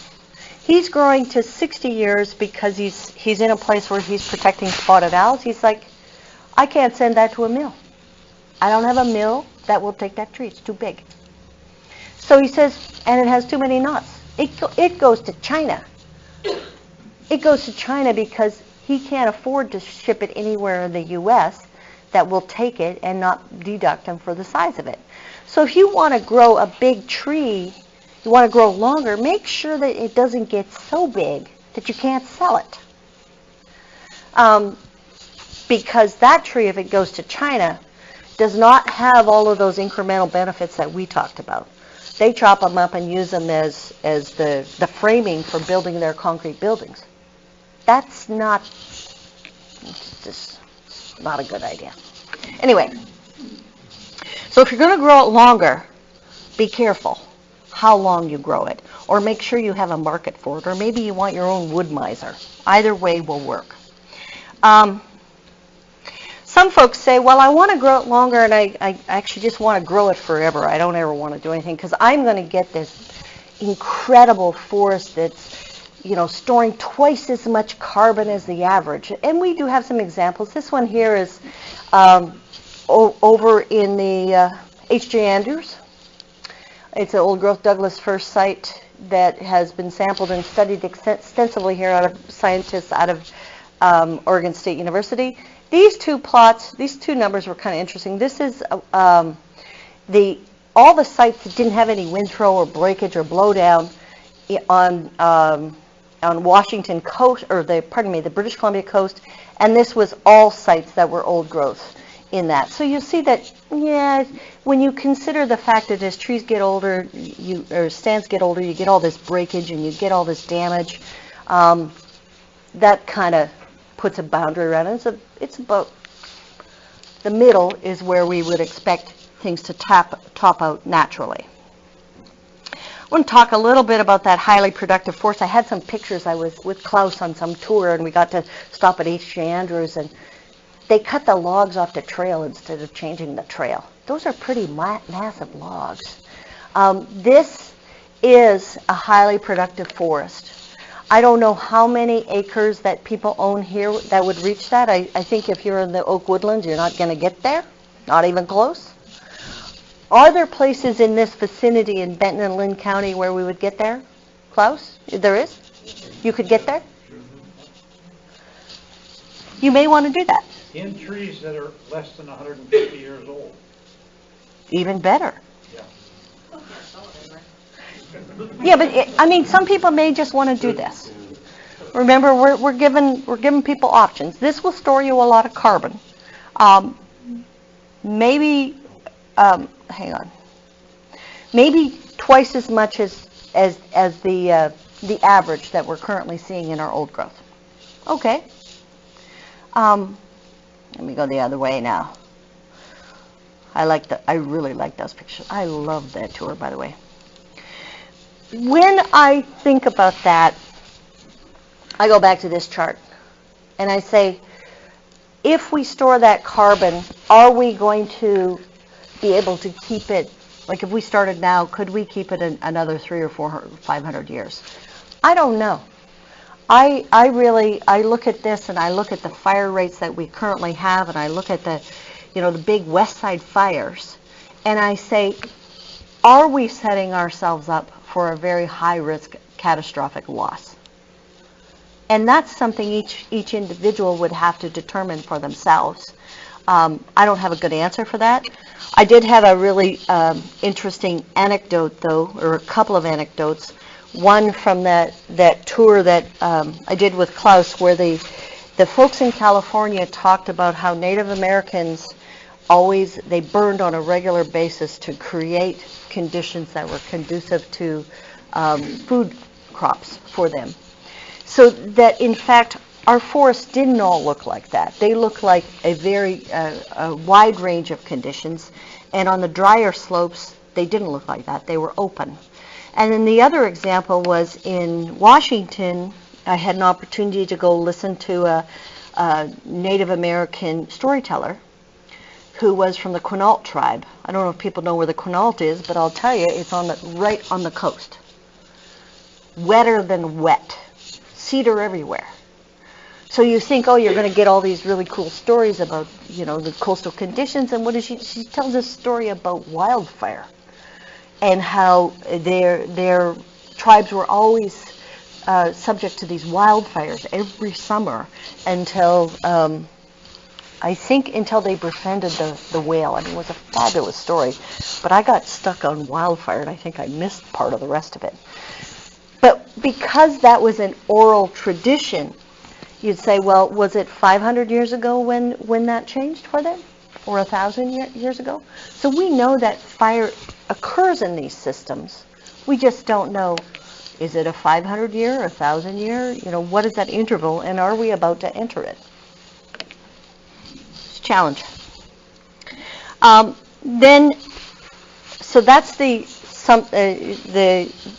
He's growing to 60 years because he's in a place where he's protecting spotted owls. He's like, I can't send that to a mill. I don't have a mill that will take that tree. It's too big. So he says, and it has too many knots. It goes to China. It goes to China because he can't afford to ship it anywhere in the U.S. that will take it and not deduct him for the size of it. So if you want to grow a big tree, you want to grow longer, make sure that it doesn't get so big that you can't sell it. Because that tree, if it goes to China, does not have all of those incremental benefits that we talked about. They chop them up and use them as the framing for building their concrete buildings. That's just not a good idea. Anyway, so if you're going to grow it longer, be careful how long you grow it, or make sure you have a market for it, or maybe you want your own wood miser. Either way will work. Some folks say, well, I want to grow it longer, and I actually just want to grow it forever. I don't ever want to do anything, because I'm going to get this incredible forest that's, storing twice as much carbon as the average. And we do have some examples. This one here is over in the H.J. Andrews. It's an old-growth Douglas fir site that has been sampled and studied extensively here out of scientists out of Oregon State University. These two plots, these two numbers were kind of interesting. This is all the sites that didn't have any wind throw or breakage or blowdown on Washington coast, or the British Columbia coast, and this was all sites that were old growth in that. So you see that, when you consider the fact that as trees get older, or stands get older, you get all this breakage and you get all this damage. That kind of puts a boundary around it. It's about the middle is where we would expect things to top out naturally. I want to talk a little bit about that highly productive forest. I had some pictures. I was with Klaus on some tour, and we got to stop at H.J. Andrews, and they cut the logs off the trail instead of changing the trail. Those are pretty massive logs. This is a highly productive forest. I don't know how many acres that people own here that would reach that. I think if you're in the Oak Woodlands, you're not going to get there, not even close. Are there places in this vicinity in Benton and Lynn County where we would get there? Klaus, there is? You could get there? You may want to do that. In trees that are less than 150 years old. Even better. Yeah. Yeah, but some people may just want to do this. Remember, we're giving people options. This will store you a lot of carbon. Maybe twice as much as the average that we're currently seeing in our old growth. Okay. Let me go the other way now. I really like those pictures. I love that tour, by the way. When I think about that, I go back to this chart and I say, if we store that carbon, are we going to be able to keep it, like if we started now, could we keep it another 300 or 400, 500 years? I don't know. I look at this and I look at the fire rates that we currently have, and I look at the big West Side fires, and I say, are we setting ourselves up for a very high risk catastrophic loss? And that's something each individual would have to determine for themselves. I don't have a good answer for that. I did have a really interesting anecdote, though, or a couple of anecdotes. One from that tour that I did with Klaus, where the folks in California talked about how Native Americans they burned on a regular basis to create conditions that were conducive to food crops for them. So that, in fact, our forests didn't all look like that. They looked like a very wide range of conditions. And on the drier slopes, they didn't look like that. They were open. And then the other example was in Washington. I had an opportunity to go listen to a Native American storyteller who was from the Quinault tribe. I don't know if people know where the Quinault is, but I'll tell you, it's right on the coast. wetter than wet, cedar everywhere. So you think, oh, you're going to get all these really cool stories about, the coastal conditions, and what does she tells a story about wildfire and how their tribes were always subject to these wildfires every summer until, I think, until they befriended the whale. I mean, it was a fabulous story, but I got stuck on wildfire, and I think I missed part of the rest of it. But because that was an oral tradition, you'd say, well, was it 500 years ago when that changed for them? Or 1,000 years ago? So we know that fire occurs in these systems. We just don't know, is it a 500 year, 1,000 year? What is that interval, and are we about to enter it? It's a challenge. So that's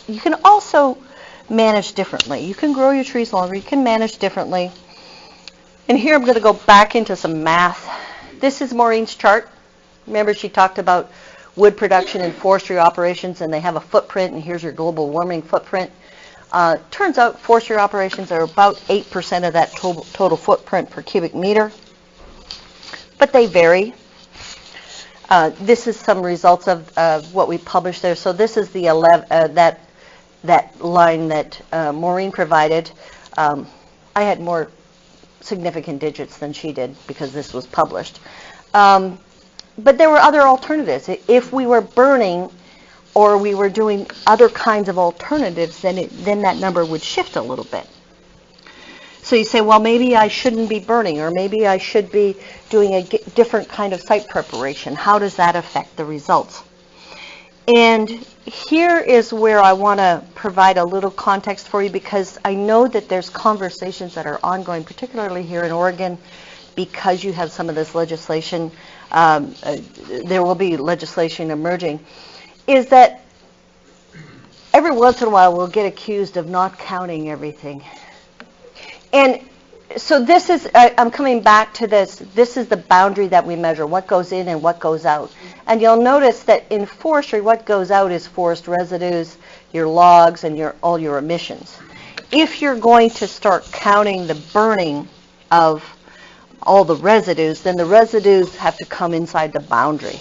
you can also manage differently. You can grow your trees longer, you can manage differently. And here I'm going to go back into some math. This is Maureen's chart. Remember, she talked about wood production and forestry operations, and they have a footprint, and here's your global warming footprint. Turns out forestry operations are about 8% of that total footprint per cubic meter, but they vary. This is some results of what we published there. So this is the that line that Maureen provided. I had more significant digits than she did because this was published. But there were other alternatives. If we were burning or we were doing other kinds of alternatives, then that number would shift a little bit. So you say, well, maybe I shouldn't be burning, or maybe I should be doing a different kind of site preparation. How does that affect the results? And here is where I want to provide a little context for you, because I know that there's conversations that are ongoing, particularly here in Oregon, because you have some of this legislation. There will be legislation emerging, is that every once in a while we'll get accused of not counting everything. And so this is, I'm coming back to this. This is the boundary that we measure, what goes in and what goes out. And you'll notice that in forestry, what goes out is forest residues, your logs, and all your emissions. If you're going to start counting the burning of all the residues, then the residues have to come inside the boundary.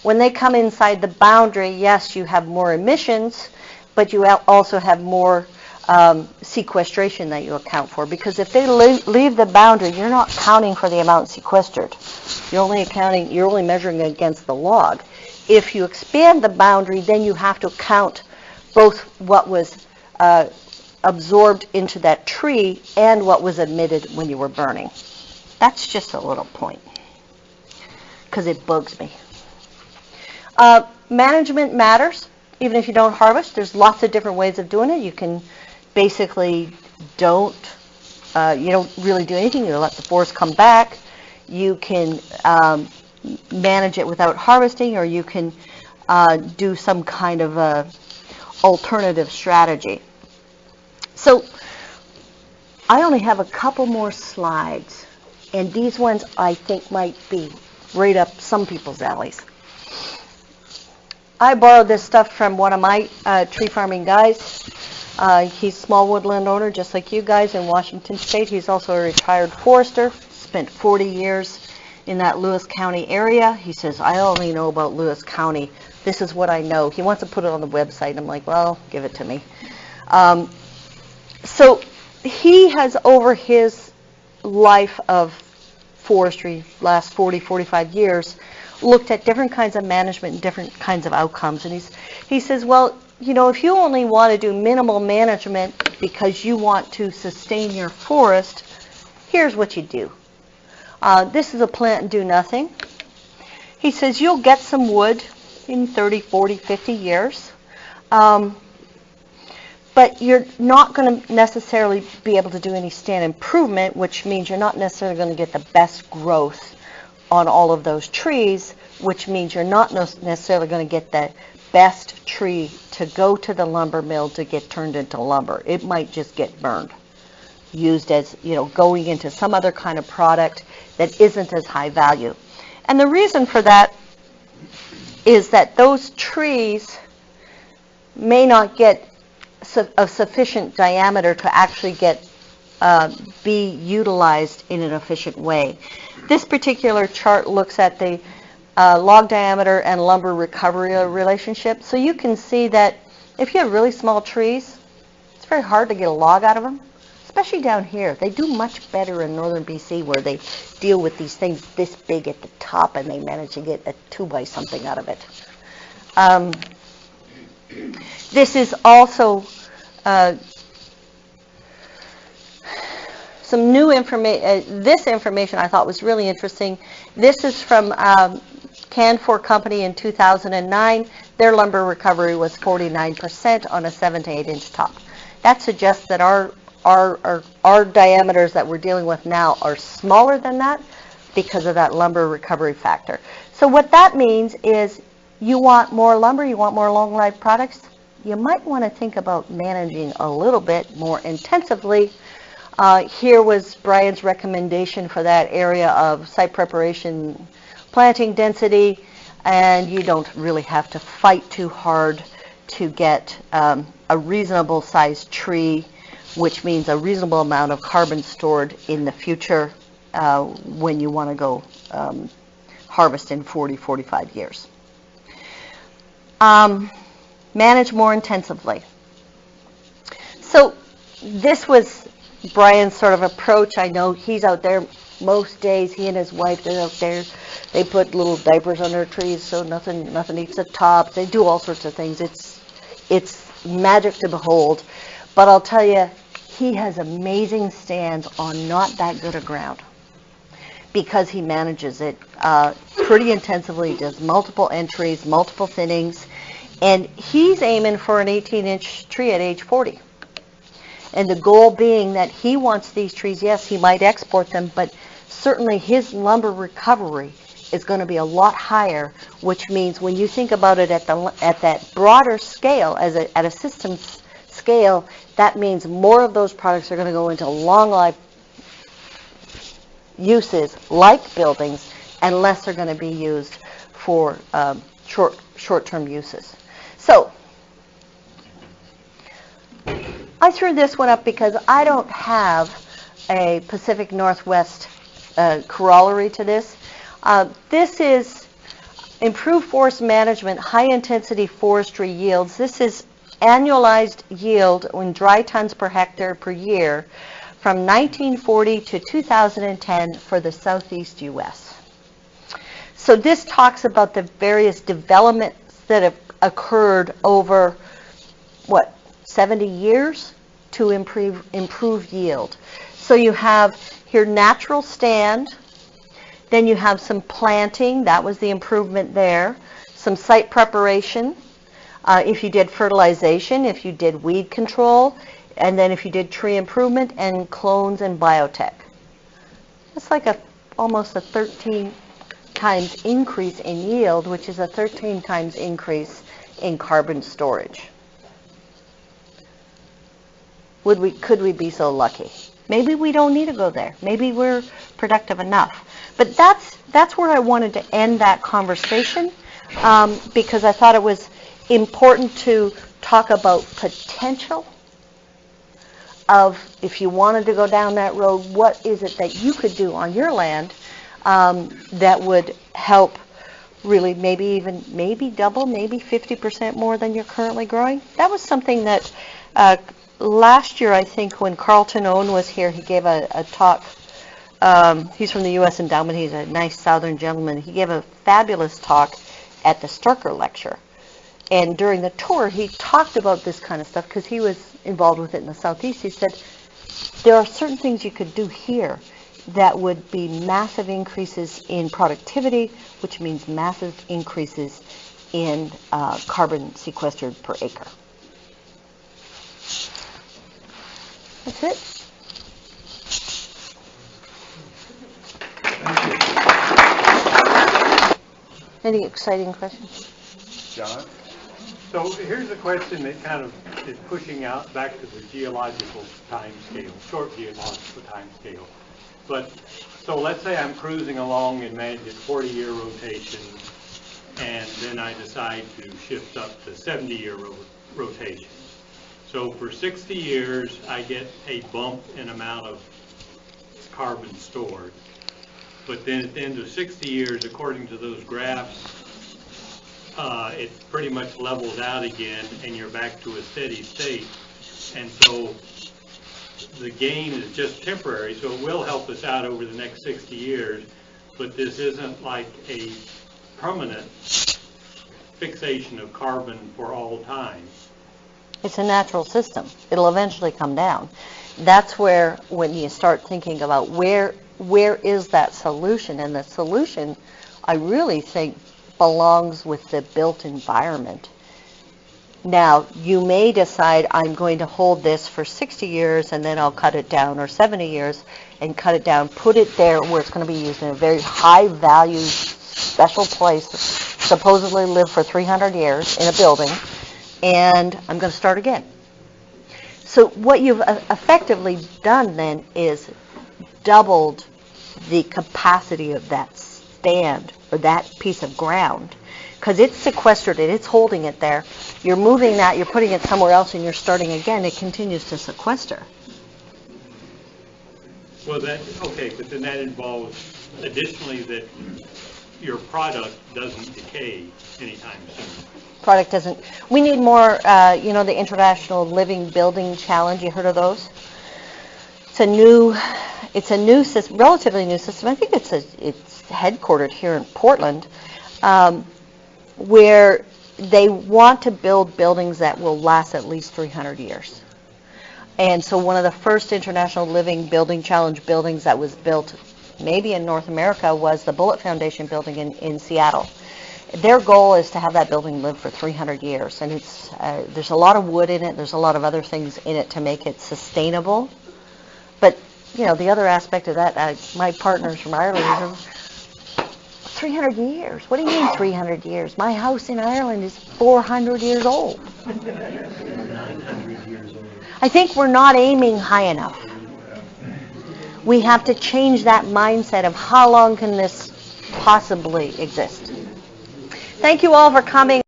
When they come inside the boundary, yes, you have more emissions, but you also have more sequestration that you account for, because if they leave the boundary, you're not counting for the amount sequestered. You're only measuring against the log. If you expand the boundary, then you have to count both what was absorbed into that tree and what was emitted when you were burning. That's just a little point, because it bugs me. Management matters. Even if you don't harvest, there's lots of different ways of doing it. You can basically you don't really do anything. You let the forest come back. You can manage it without harvesting, or you can do some kind of alternative strategy. So I only have a couple more slides, and these ones I think might be right up some people's alleys. I borrowed this stuff from one of my tree farming guys. He's a small woodland owner, just like you guys in Washington State. He's also a retired forester, spent 40 years in that Lewis County area. He says, I only know about Lewis County. This is what I know. He wants to put it on the website. I'm like, well, give it to me. So he has, over his life of forestry, last 40, 45 years, looked at different kinds of management and different kinds of outcomes. And he says, well, if you only want to do minimal management because you want to sustain your forest, here's what you do. This is a plant and do nothing. He says you'll get some wood in 30, 40, 50 years. But you're not going to necessarily be able to do any stand improvement, which means you're not necessarily going to get the best growth on all of those trees, which means you're not necessarily going to get the best tree to go to the lumber mill to get turned into lumber. It might just get burned, used as, going into some other kind of product that isn't as high value. And the reason for that is that those trees may not get of sufficient diameter to actually get be utilized in an efficient way. This particular chart looks at the log diameter and lumber recovery relationship. So you can see that if you have really small trees, it's very hard to get a log out of them, especially down here. They do much better in northern BC where they deal with these things this big at the top and they manage to get a 2x something out of it. This is also some new information. This information I thought was really interesting. This is from Canfor Company in 2009. Their lumber recovery was 49% on a 7 to 8 inch top. That suggests that our diameters that we're dealing with now are smaller than that because of that lumber recovery factor. So what that means is you want more lumber, you want more long life products, you might want to think about managing a little bit more intensively. Here was Brian's recommendation for that area of site preparation, planting density, and you don't really have to fight too hard to get a reasonable sized tree, which means a reasonable amount of carbon stored in the future when you want to go harvest in 40, 45 years. Manage more intensively. So this was Brian's sort of approach. I know he's out there most days. He and his wife, they're out there. They put little diapers on their trees so nothing eats the top. They do all sorts of things. It's magic to behold. But I'll tell you, he has amazing stands on not that good a ground because he manages it pretty intensively. He does multiple entries, multiple thinnings, and he's aiming for an 18-inch tree at age 40. And the goal being that he wants these trees, yes, he might export them, but certainly his lumber recovery is going to be a lot higher, which means when you think about it at that broader scale, at a systems scale, that means more of those products are going to go into long life uses like buildings, and less are going to be used for short-term uses. So I threw this one up because I don't have a Pacific Northwest corollary to this. This is improved forest management, high-intensity forestry yields. This is annualized yield in dry tons per hectare per year from 1940 to 2010 for the southeast U.S. So this talks about the various developments that have occurred over, 70 years to improve yield. So you have here natural stand, then you have some planting, that was the improvement there, some site preparation, if you did fertilization, if you did weed control, and then if you did tree improvement and clones and biotech. It's like almost a 13 times increase in yield, which is a 13 times increase in carbon storage. Could we be so lucky? Maybe we don't need to go there. Maybe we're productive enough. But that's where I wanted to end that conversation because I thought it was important to talk about potential of if you wanted to go down that road, what is it that you could do on your land that would help really maybe double, maybe 50% more than you're currently growing. That was something that last year, I think, when Carlton Owen was here, he gave a talk. He's from the U.S. Endowment. He's a nice Southern gentleman. He gave a fabulous talk at the Starker lecture. And during the tour, he talked about this kind of stuff because he was involved with it in the Southeast. He said, there are certain things you could do here that would be massive increases in productivity, which means massive increases in carbon sequestered per acre. That's it. Any exciting questions? John? So here's a question that kind of is pushing out back to the geological time scale, short geological time scale. But so let's say I'm cruising along and manage a 40-year rotation, and then I decide to shift up to 70-year rotations. So for 60 years, I get a bump in amount of carbon stored. But then at the end of 60 years, according to those graphs, it pretty much levels out again and you're back to a steady state. And so the gain is just temporary, so it will help us out over the next 60 years, but this isn't like a permanent fixation of carbon for all time. It's a natural system. It'll eventually come down. That's where, when you start thinking about where is that solution, and the solution, I really think, belongs with the built environment. Now, you may decide I'm going to hold this for 60 years and then I'll cut it down, or 70 years and cut it down, put it there where it's going to be used in a very high value, special place, supposedly live for 300 years in a building, and I'm going to start again. So what you've effectively done then is doubled the capacity of that stand or that piece of ground, because it's sequestered it, it's holding it there. You're moving that, you're putting it somewhere else, and you're starting again. It continues to sequester. Well, okay, but then that involves additionally that your product doesn't decay anytime soon. Product doesn't. We need more, the International Living Building Challenge. You heard of those? It's a new system, relatively new system. I think it's headquartered here in Portland, where they want to build buildings that will last at least 300 years. And so one of the first International Living Building Challenge buildings that was built, maybe in North America, was the Bullitt Foundation building in Seattle. Their goal is to have that building live for 300 years. And there's a lot of wood in it. There's a lot of other things in it to make it sustainable. But, the other aspect of that, my partners from Ireland, 300 years. What do you mean 300 years? My house in Ireland is 400 years old. 900 years old. I think we're not aiming high enough. We have to change that mindset of how long can this possibly exist. Thank you all for coming.